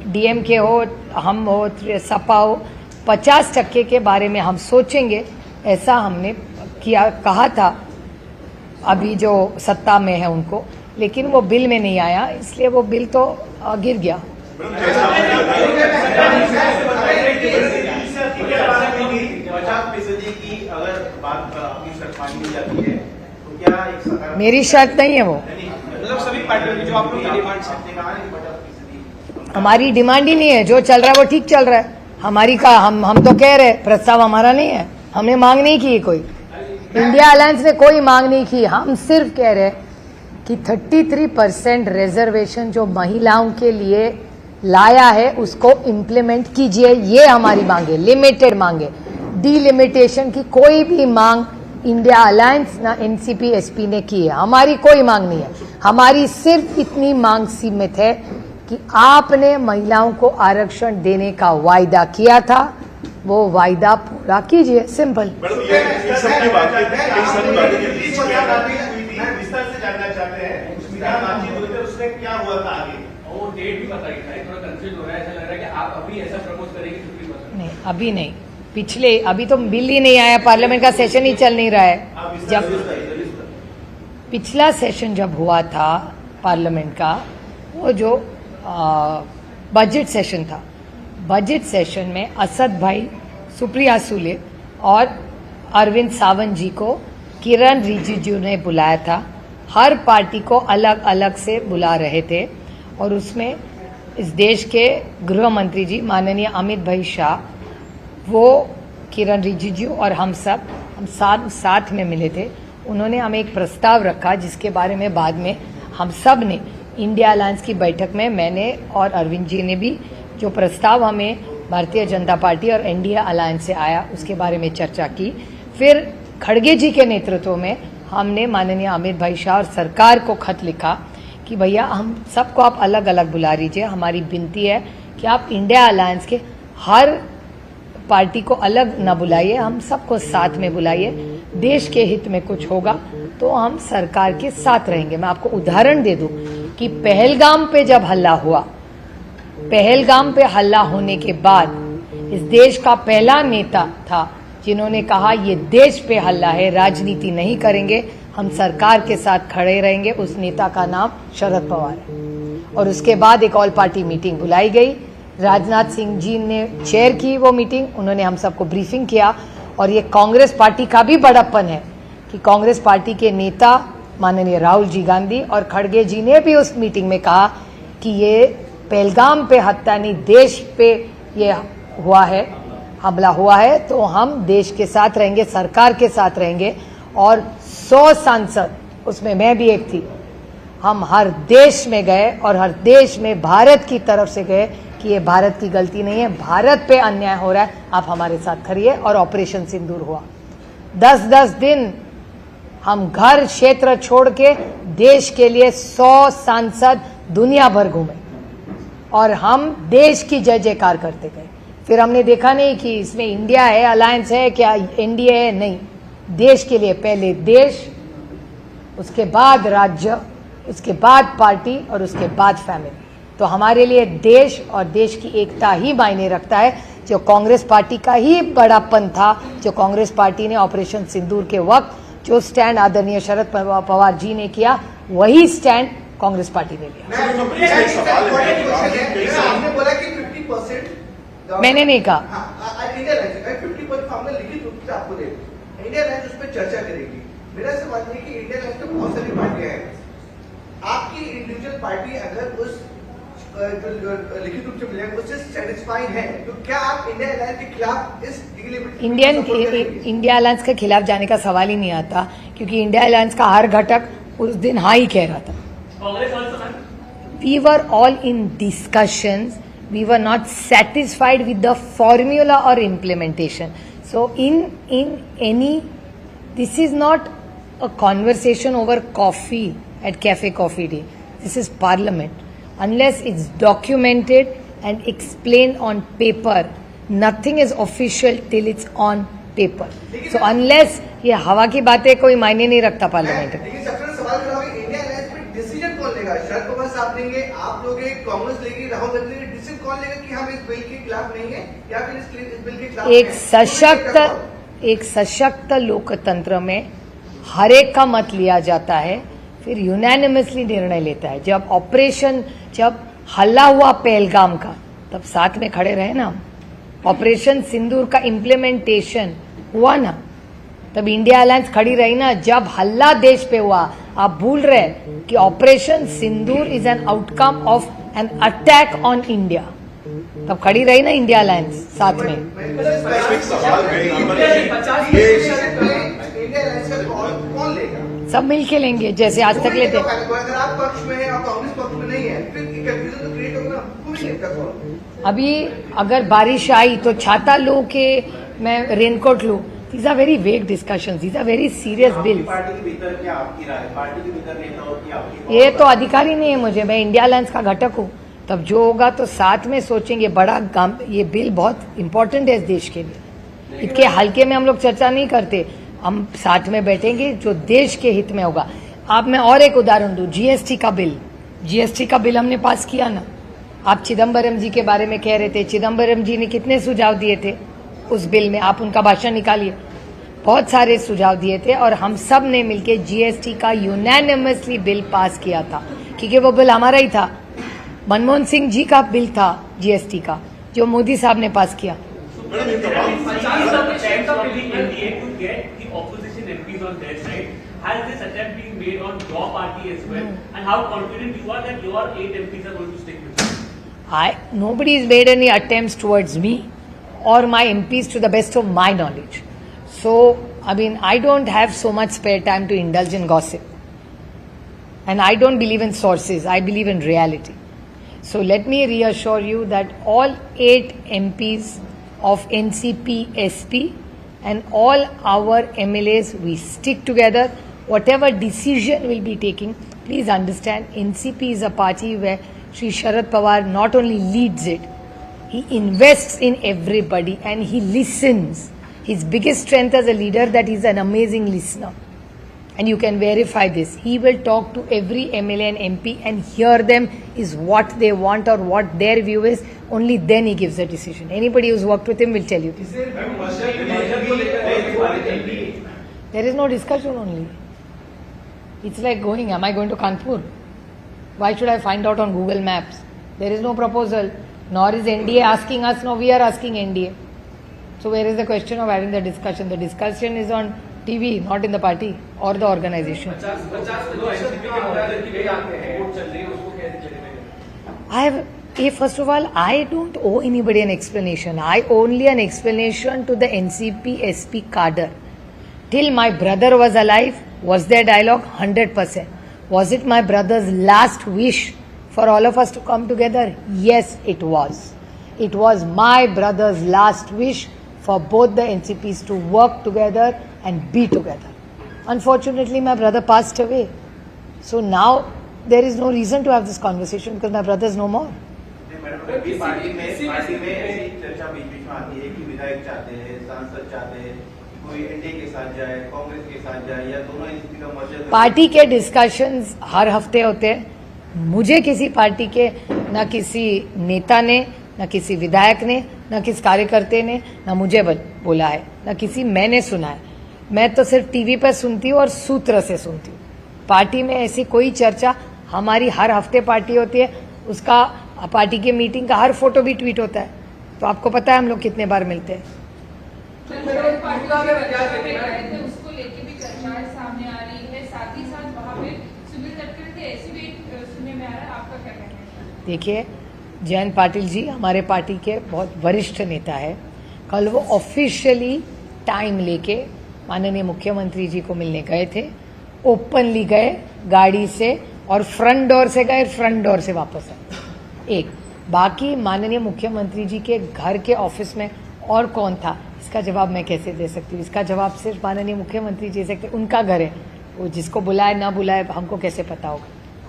डीएमके हो, हम हो, सपा हो, 50% के बारे में हम सोचेंगे ऐसा हमने कहा था अभी जो सत्ता में है उनको. लेकिन वो बिल में नहीं आया, इसलिए वो बिल तो गिर गया. 50% की अगर बात अपनी शर्त मानी जाती है तो क्या एक सकारात्मक मेरी शर्त नहीं है वो. मतलब सभी पार्टियों की जो आप लोग की डिमांड है. आपने कहा कि 50% हमारी डिमांड ही नहीं है. जो चल रहा है वो ठीक चल रहा है. हमारी का हम तो कह रहे प्रस्ताव हमारा नहीं है. हमने मांग नहीं की कोई. इंडिया अलायंस ने कोई मांग नहीं की. हम सिर्फ कह रहे कि 33% रिजर्वेशन जो महिलाओं के लिए लाया है उसको इम्प्लीमेंट कीजिए. ये हमारी मांग है. लिमिटेड मांग है. डीलिमिटेशन की कोई भी मांग इंडिया अलायंस ना एनसीपी एसपी ने की है. हमारी कोई मांग नहीं है. हमारी सिर्फ इतनी मांग सीमित है कि आपने महिलाओं को आरक्षण देने का वायदा किया था, वो वायदा पूरा कीजिए. सिंपल. विस्तार से जानना चाहते हैं बातचीत हुई थी, उसमें क्या हुआ था आगे? वो डेट भी बताइए. थोड़ा कंफ्यूज हो रहा है. ऐसा लग रहा है कि आप अभी ऐसा प्रपोज करेंगे 50%. नहीं, अभी नहीं. अभी तो बिल ही नहीं आया. पार्लियामेंट का सेशन ही चल नहीं रहा है. जब पिछला सेशन जब हुआ था पार्लियामेंट का, वो जो बजट सेशन था, बजट सेशन में असद भाई, सुप्रिया सुले और अरविंद सावंत जी को किरण रिजिजू ने बुलाया था. हर पार्टी को अलग अलग से बुला रहे थे और उसमें इस देश के गृह मंत्री जी माननीय अमित भाई शाह, वो किरण रिजिजू और हम साथ में मिले थे. उन्होंने हमें एक प्रस्ताव रखा जिसके बारे में बाद में हम सब ने इंडिया अलायंस की बैठक में, मैंने और अरविंद जी ने भी, जो प्रस्ताव हमें भारतीय जनता पार्टी और एनडीए अलायंस से आया उसके बारे में चर्चा की. फिर खड़गे जी के नेतृत्व में हमने माननीय अमित भाई शाह और सरकार को खत लिखा कि भैया हम सबको आप अलग अलग बुला लीजिए. हमारी विनती है कि आप इंडिया अलायंस के हर पार्टी को अलग न बुलाइए, हम सबको साथ में बुलाइए. देश के हित में कुछ होगा तो हम सरकार के साथ रहेंगे. मैं आपको उदाहरण दे दूं कि पहलगाम पे जब हल्ला हुआ, पहलगाम पे हल्ला होने के बाद इस देश का पहला नेता था जिन्होंने कहा ये देश पे हल्ला है, राजनीति नहीं करेंगे, हम सरकार के साथ खड़े रहेंगे. उस नेता का नाम शरद पवार है. और उसके बाद एक ऑल पार्टी मीटिंग बुलाई गई. राजनाथ सिंह जी ने चेयर की वो मीटिंग. उन्होंने हम सबको ब्रीफिंग किया. और ये कांग्रेस पार्टी का भी बड़प्पन है कि कांग्रेस पार्टी के नेता माननीय राहुल जी गांधी और खड़गे जी ने भी उस मीटिंग में कहा कि ये पहलगाम पे हत्या नहीं, देश पे ये हुआ है, हमला हुआ है, तो हम देश के साथ रहेंगे, सरकार के साथ रहेंगे. और 100 सांसद, उसमें मैं भी एक थी, हम हर देश में गए और हर देश में भारत की तरफ से गए कि ये भारत की गलती नहीं है, भारत पे अन्याय हो रहा है, आप हमारे साथ खड़िए. और ऑपरेशन सिंदूर हुआ. 10-10 दिन हम घर क्षेत्र छोड़ के देश के लिए 100 सांसद दुनिया भर घूमे और हम देश की जय जयकार करते गए. फिर हमने देखा नहीं कि इसमें इंडिया है, अलायंस है, क्या एनडीए है, नहीं. देश के लिए पहले देश, उसके बाद राज्य, उसके बाद पार्टी और उसके बाद फैमिली. तो हमारे लिए देश और देश की एकता ही मायने रखता है. जो कांग्रेस पार्टी का ही बड़ापन था, जो कांग्रेस पार्टी ने ऑपरेशन सिंदूर के वक्त जो स्टैंड आदरणीय शरद पवार जी ने किया, वही स्टैंड कांग्रेस पार्टी ने लिया. मैंने नहीं कहा. इंडिया अलायंस उस पर चर्चा करेगी. मेरा ऐसा मानना है कि इंडिया अलायंस में बहुत सारी पार्टियां हैं पार्टी अगर उस जो लिखित रूप से मिलेगा उससे सेटिस्फाइड है, तो क्या आप इंडिया अलायंस के खिलाफ इस इंडिया अलायंस के खिलाफ जाने का सवाल ही नहीं आता, क्योंकि इंडिया अलायंस का हर घटक उस दिन हाँ ही कह रहा था. Congress also, ma'am. We were all in discussions. We were not satisfied with the formula or implementation. So this is not a conversation over coffee at Cafe Coffee Day. This is Parliament. Unless it's documented and explained on paper, nothing is official till it's on paper. So unless ये हवा की बातें कोई मायने नहीं रखता पार्लियामेंट में. लेकिन सबसे सवाल खड़ा होगा, इंडिया अलायंस में डिसीजन कौन लेगा? शरद पवार साहब लेंगे, आप लोगे, कांग्रेस लेगी, राहुल गांधी लेंगे, डिसीजन कौन लेगा कि हम इस बिल के खिलाफ नहीं है या फिर इस बिल के खिलाफ एक सशक्त लोकतंत्र में हर एक का मत लिया जाता है, फिर यूनानिमसली निर्णय लेता है. जब हल्ला हुआ पहलगाम का, तब साथ में खड़े रहे ना. ऑपरेशन सिंदूर का इम्प्लीमेंटेशन हुआ ना, तब इंडिया अलायंस खड़ी रही ना. जब हल्ला देश पे हुआ, आप भूल रहे कि operation Sindur is an outcome of an attack on India, तब खड़ी रही ना इंडिया अलायंस साथ में. इंडिया अलायंस का कौन लेगा? सब मिलके लेंगे जैसे आज तक लेते. अगर आप पक्ष में है और कांग्रेस पक्ष में नहीं है, फिर कंफ्यूजन तो क्रिएट होगा. कोई लेगा कौन? अभी अगर बारिश आई तो छाता लूं कि मैं रेनकोट लूं. These are very vague discussions, these are very serious bills. Party के भीतर क्या आपकी राय? पार्टी के भीतर नेताओं की आपकी? ये तो अधिकार ही नहीं है मुझे. मैं इंडिया अलायंस का घटक हूँ. तब जो होगा तो साथ में सोचेंगे. बड़ा काम, ये बिल बहुत इंपॉर्टेंट है इस देश के लिए. इसके हल्के में हम लोग चर्चा नहीं करते. हम साथ में बैठेंगे जो देश के हित में होगा. अब मैं और एक उदाहरण दूं. जीएसटी का बिल हमने पास किया ना. आप चिदम्बरम जी के बारे में कह रहे थे. चिदम्बरम जी ने कितने सुझाव दिए थे उस बिल में? आप उनका भाषण निकालिए. बहुत सारे सुझाव दिए थे और हम सब ने मिलकर जीएसटी का यूनानिमसली बिल पास किया था, क्योंकि वो बिल हमारा ही था. मनमोहन सिंह जी का बिल था जीएसटी का, जो मोदी साहब ने पास किया. Has this attempt been made on your party as well? And how confident you are that your 8 MPs are going to stick with you? Nobody has made any attempts towards me or my MPs to the best of my knowledge. So, I don't have so much spare time to indulge in gossip. And I don't believe in sources. I believe in reality. So let me reassure you that all 8 MPs of NCP, SP and all our MLAs, we stick together. Whatever decision we'll be taking, please understand, NCP is a party where Shri Sharad Pawar not only leads it, he invests in everybody and he listens. His biggest strength as a leader that he's an amazing listener. And you can verify this. He will talk to every MLA and MP and hear them is what they want or what their view is. Only then he gives a decision. Anybody who's worked with him will tell you this. There is no discussion only. It's like going, am I going to Kanpur? Why should I find out on Google Maps? There is no proposal. Nor is NDA asking us, nor we are asking NDA. So where is the question of having the discussion? The discussion is on TV, not in the party or the organization. First of all, I don't owe anybody an explanation. I only an explanation to the NCP SP cadre. Till my brother was alive, was there dialogue? 100%. Was it my brother's last wish for all of us to come together? Yes, it was. It was my brother's last wish for both the NCPs to work together and be together. Unfortunately, my brother passed away. So now there is no reason to have this conversation because my brother is no more. Party में ऐसी चर्चा बीच बीच में आती है कि विधायक चाहते हैं, सांसद चाहते हैं कोई एनडीए के साथ जाए, कांग्रेस के साथ जाए या दोनों एनसीपी का मर्जर. पार्टी के डिस्कशंस हर हफ्ते होते हैं. मुझे किसी पार्टी के ना किसी नेता ने, ना किसी विधायक ने, ना किसी कार्यकर्ता ने, ना मुझे बोला है, ना किसी मैंने सुना है. मैं तो सिर्फ टीवी पर सुनती हूँ और सूत्र से सुनती हूँ. पार्टी में ऐसी कोई चर्चा, हमारी हर हफ्ते पार्टी होती है, उसका पार्टी की मीटिंग का हर फोटो भी ट्वीट होता है. तो आपको पता है हम लोग कितने बार मिलते हैं. उसको लेके भी चर्चाएं सामने आ रही है. साथ ही साथ वहाँ पे सुनील तटकरे थे, ऐसी भी सुनने में आ रहा है, आपका क्या कहना है? देखिए, जयंत पाटिल जी हमारे पार्टी के बहुत वरिष्ठ नेता है। कल वो ऑफिशियली टाइम लेके माननीय मुख्यमंत्री जी को मिलने गए थे, ओपनली गए गाड़ी से, और फ्रंट डोर से गए, फ्रंट डोर से वापस आए। एक बाकी माननीय मुख्यमंत्री जी के घर के ऑफिस में और कौन था, इसका जवाब मैं कैसे दे सकती हूँ? इसका जवाब सिर्फ माननीय मुख्यमंत्री जी सकते, उनका घर है, वो जिसको बुलाए ना बुलाए हमको कैसे पता होगा?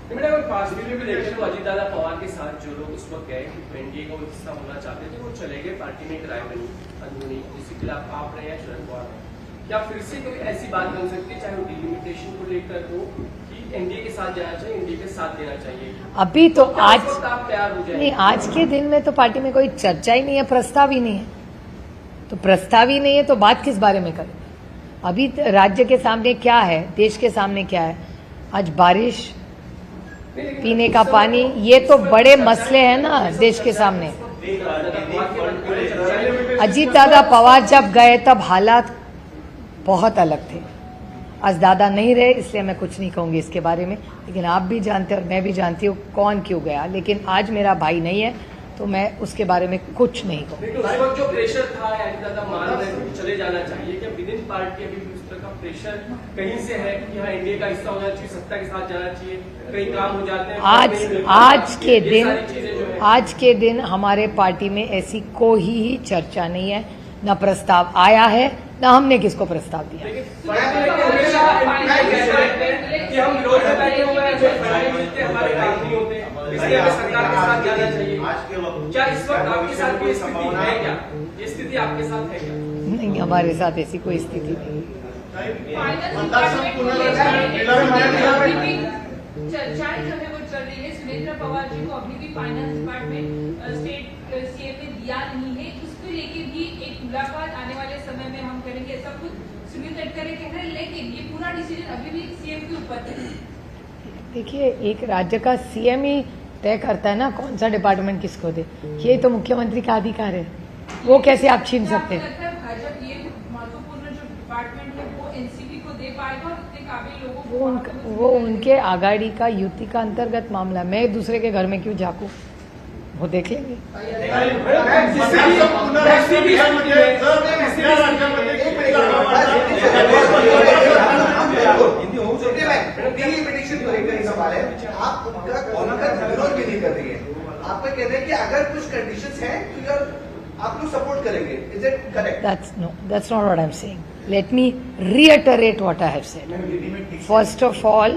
मैंने अगर पास वीडियो भी देखे तो अजीत दादा पवार के साथ जो लोग उस वक्त गए एनडीए का हिस्सा होना चाहते थे वो चले गए, पार्टी में एक राय बनी अंदरूनी, जिसके खिलाफ आप रहे हैं शरद पवार रहे। क्या फिर से कोई ऐसी बात बन सकती है, चाहे वो डिलिमिटेशन को लेकर हो कि एनडीए के साथ जाना चाहिए, एनडीए के साथ देना चाहिए? अभी तो आज आप तैयार हो जाए? नहीं, आज के दिन में तो पार्टी में कोई चर्चा ही नहीं है, प्रस्ताव ही नहीं है। तो प्रस्ताव ही नहीं है तो बात किस बारे में करें? अभी राज्य के सामने क्या है, देश के सामने क्या है? आज बारिश, पीने का पानी, ये तो बड़े मसले हैं ना देश के सामने। अजीत दादा पवार जब गए तब हालात बहुत अलग थे। आज दादा नहीं रहे, इसलिए मैं कुछ नहीं कहूंगी इसके बारे में, लेकिन आप भी जानते हैं और मैं भी जानती हूँ कौन क्यों गया। लेकिन आज मेरा भाई नहीं है तो मैं उसके बारे में कुछ नहीं कहूँगी। उस वक्त जो प्रेशर था, दादा मान रहे थे चले जाना चाहिए, क्या विद इन पार्टी अभी भी उस तरह का प्रेशर कहीं से है कि हाँ इंडिया का हिस्सा होना चाहिए, सत्ता के साथ जाना चाहिए, कई काम हो जाते हैं? आज के दिन हमारे पार्टी में ऐसी कोई ही चर्चा नहीं है, न प्रस्ताव आया है, न हमने किसको प्रस्ताव दिया। हम विरोध में बैठे हुए हैं, हमारे काम नहीं होते, इसलिए हमें सरकार के साथ जाना चाहिए। क्या इस वक्त आपके साथ कोई स्थिति है? क्या ये स्थिति आपके साथ है क्या? नहीं, हमारे साथ ऐसी कोई स्थिति नहीं। चर्चाएं जो है वो चल रही है, सुनेत्रा पवार जी को अभी भी फाइनेंस डिपार्टमेंट स्टेट सीएम ने दिया नहीं है, उसको लेके भी एक मुलाकात आने वाले समय में हम करेंगे, ऐसा कुछ सुनील गडकरी कह रहे हैं, लेकिन ये पूरा डिसीजन अभी भी सीएम के ऊपर है। देखिए, एक राज्य का सीएम ही तय करता है ना कौन सा डिपार्टमेंट किसको दे, ये तो मुख्यमंत्री का अधिकार है, वो कैसे आप छीन सकते हैं? भाजपा ये महत्वपूर्ण जो डिपार्टमेंट है वो एनसीपी को दे पाएगा, उतने काबिल लोगों को? वो उनके आगाड़ी का युति का अंतर्गत मामला, मैं एक दूसरे के घर में क्यों झांकू, वो देख लेंगे। विरोध भी नहीं कर रही है, आप कह रहे हैं कि अगर कुछ कंडीशंस हैं तो आप लोग सपोर्ट करेंगे, is it correct? That's not what I'm saying. Let me reiterate what I have said. First of all,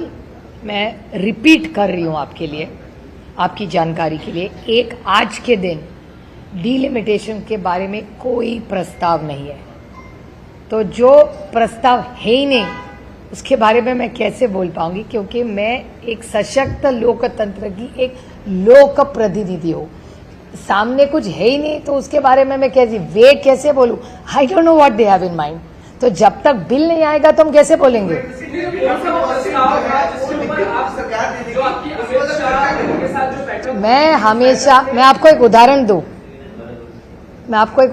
मैं रिपीट कर रही हूँ आपके लिए, आपकी जानकारी के लिए, एक आज के दिन डिलिमिटेशन के बारे में कोई प्रस्ताव नहीं है। तो जो प्रस्ताव है ही नहीं उसके बारे में मैं कैसे बोल पाऊंगी, क्योंकि मैं एक सशक्त लोकतंत्र की एक लोक प्रतिनिधि हूँ। सामने कुछ है ही नहीं तो उसके बारे में मैं कैसे बोलूं? I don't know what they have in mind. तो जब तक बिल नहीं आएगा तो हम कैसे बोलेंगे? मैं आपको एक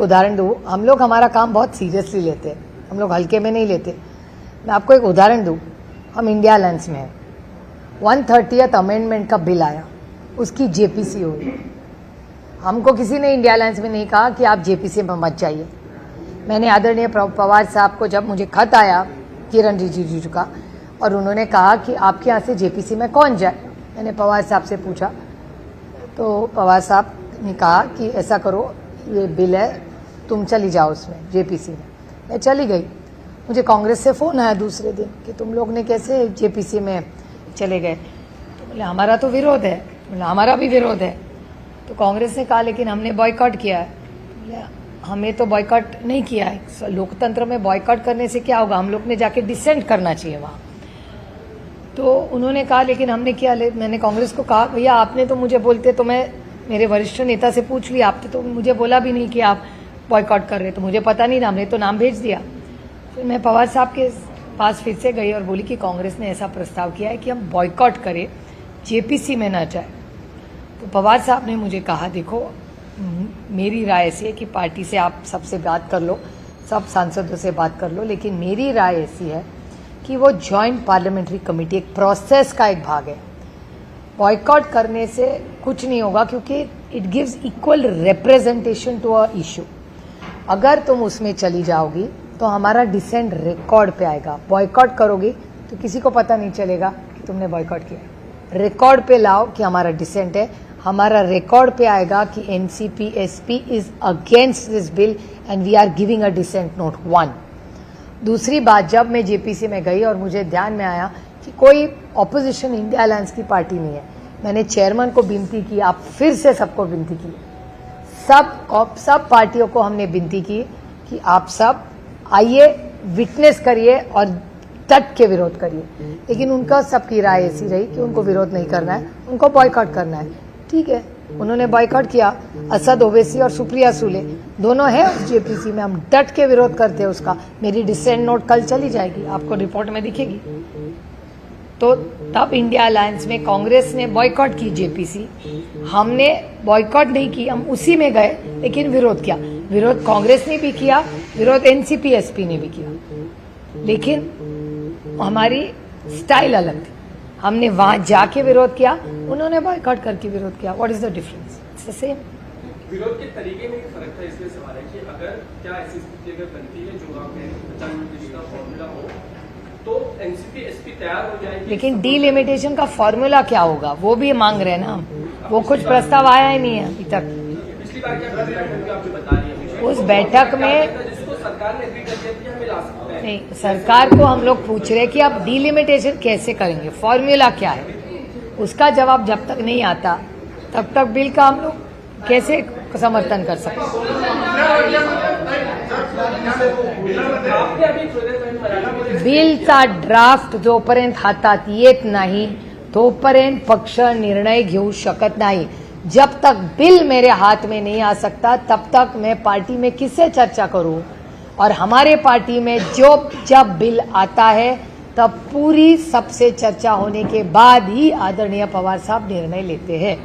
उदाहरण दूं, हम लोग हमारा काम बहुत सीरियसली लेते हैं, हम लोग हल्के में नहीं लेते। मैं आपको एक उदाहरण दूं, हम इंडिया अलायंस में हैं, 130th अमेंडमेंट का बिल आया, उसकी जेपीसी हुई। हमको किसी ने इंडिया अलायंस में नहीं कहा कि आप जेपीसी में मत जाइए। मैंने आदरणीय पवार साहब को, जब मुझे खत आया किरण रिजिजू का, और उन्होंने कहा कि आपके यहाँ से जेपीसी में कौन जाए, मैंने पवार साहब से पूछा, तो पवार साहब ने कहा कि ऐसा करो, ये बिल है, तुम चली जाओ उसमें जेपीसी में। मैं चली गई। मुझे कांग्रेस से फ़ोन आया दूसरे दिन कि तुम लोग ने कैसे जेपीसी में चले गए। तो बोले हमारा तो विरोध है। बोला हमारा भी विरोध है। तो कांग्रेस ने कहा लेकिन हमने बॉयकॉट किया है। बोले हमें तो बॉयकॉट नहीं किया है, लोकतंत्र में बॉयकॉट करने से क्या होगा, हम लोग ने जाके डिसेंट करना चाहिए वहाँ। तो उन्होंने कहा लेकिन हमने किया। मैंने कांग्रेस को कहा भैया आपने तो मुझे बोलते, तो मैं मेरे वरिष्ठ नेता से पूछ लिया, आपने तो मुझे बोला भी नहीं कि आप बॉयकॉट कर रहे, तो मुझे पता नहीं ना, हमने तो नाम भेज दिया। फिर मैं पवार साहब के पास फिर से गई और बोली कि कांग्रेस ने ऐसा प्रस्ताव किया है कि हम बॉयकॉट करें, जेपीसी में ना जाए। तो पवार साहब ने मुझे कहा देखो मेरी राय ऐसी है कि पार्टी से आप सबसे बात कर लो, सब सांसदों से बात कर लो, लेकिन मेरी राय ऐसी है कि वो जॉइंट पार्लियामेंट्री कमेटी एक प्रोसेस का एक भाग है। बॉयकॉट करने से कुछ नहीं होगा, क्योंकि it gives equal representation to a issue. अगर तुम उसमें चली जाओगी तो हमारा डिसेंट रिकॉर्ड पे आएगा। बॉयकॉट करोगी तो किसी को पता नहीं चलेगा कि तुमने बॉयकॉट किया। रिकॉर्ड पे लाओ कि हमारा डिसेंट है, हमारा रिकॉर्ड पे आएगा कि NCP SP is against this bill and we are giving a dissent note 1। दूसरी बात, जब मैं जेपीसी में गई और मुझे ध्यान में आया कि कोई ऑपोजिशन इंडिया अलायंस की पार्टी नहीं है, मैंने चेयरमैन को विनती की, आप फिर से सबको विनती की, सब पार्टियों को हमने विनती की कि आप सब आइए, विटनेस करिए और डट के विरोध करिए। लेकिन उनका सबकी राय ऐसी रही कि उनको विरोध नहीं करना है, उनको बॉयकॉट करना है। ठीक है, उन्होंने बॉयकॉट किया। असद ओवैसी और सुप्रिया सुले दोनों हैं उस जेपीसी में, हम डट के विरोध करते हैं उसका। मेरी डिसेंट नोट कल चली जाएगी, आपको रिपोर्ट में दिखेगी। तो तब इंडिया अलायंस में कांग्रेस ने बॉयकॉट की जेपीसी, हमने बॉयकॉट नहीं की, हम उसी में गए लेकिन विरोध किया। विरोध कांग्रेस ने भी किया, विरोध एनसीपी एसपी ने भी किया, लेकिन हमारी स्टाइल अलग थी। हमने वहां जाके विरोध किया, उन्होंने बॉयकॉट करके विरोध किया। What is the difference? It's the same. विरोध के तरीके में एक फर्क था, इसलिए सवाल है कि अगर क्या ऐसी स्थिति अगर बनती है जो आप का फॉर्मूला हो तो एनसीपी एसपी तैयार हो जाएगी। लेकिन डीलिमिटेशन का फॉर्मूला क्या होगा वो भी मांग रहे हैं ना हम, वो कुछ प्रस्ताव आया ही नहीं है अभी तक। पिछली बार क्या बैठक में आपने बता दिया, उस बैठक में जिसको सरकार ने एग्री कर दिया कि हमें ला सकते हैं। नहीं, सरकार को हम लोग पूछ रहे हैं कि आप डीलिमिटेशन कैसे करेंगे, फॉर्मूला क्या है, उसका जवाब जब तक नहीं आता तब तक बिल का हम लोग कैसे समर्थन कर सकते हैं। बिलचा ड्राफ्ट जोपर्यंत हातात येत नाही तोपर्यंत पक्ष निर्णय घेऊ शकत नाही। जब तक बिल मेरे हाथ में नहीं आ सकता तब तक मैं पार्टी में किससे चर्चा करूं? और हमारे पार्टी में जब बिल आता है तब पूरी सबसे चर्चा होने के बाद ही आदरणीय पवार साहब निर्णय लेते हैं।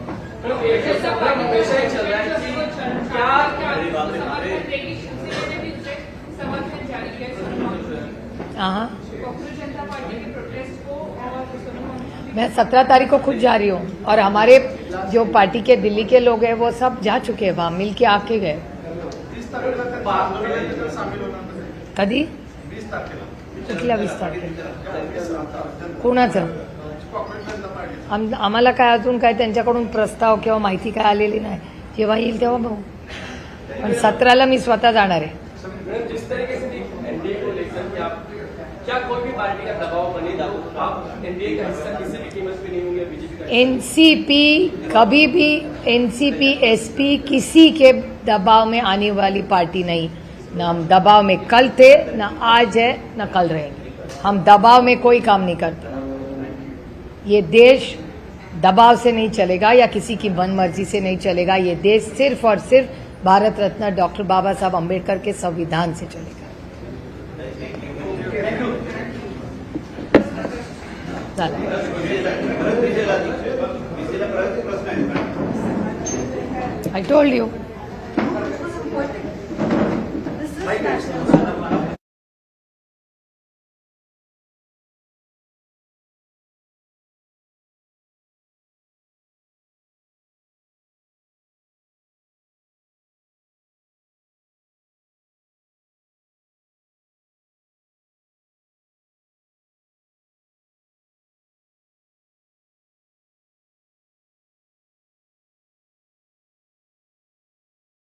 हाँ, मैं 17 तारीख को खुद जा रही हूँ और हमारे जो पार्टी के दिल्ली के लोग हैं वो सब जा चुके हैं, वहां मिल के आके गए। कधी? 20 तारखेला कोणाचं? आम्हाला काय अजून काय त्यांच्याकडून प्रस्ताव किंवा माहिती काय आलेली नाही, जेव्हा येईल तेव्हा बघू। पण 17ला मी स्वतः जाणार आहे। जिस तरीके से एनडीए को लेकर कि आप क्या कोई भी पार्टी का दबाव बनेगा तो आप एनडीए का हिस्सा किसी भी कीमत पे नहीं होंगे बीजेपी का? एनसीपी कभी भी, एनसीपी एसपी किसी के दबाव में आने वाली पार्टी नहीं। ना हम दबाव में कल थे, ना आज है, ना कल रहेंगे। हम दबाव में कोई काम नहीं करते। ये देश दबाव से नहीं चलेगा या किसी की मनमर्जी से नहीं चलेगा। ये देश सिर्फ और सिर्फ भारत रत्न डॉक्टर बाबा साहब अम्बेडकर के संविधान से चलेगा। I told you.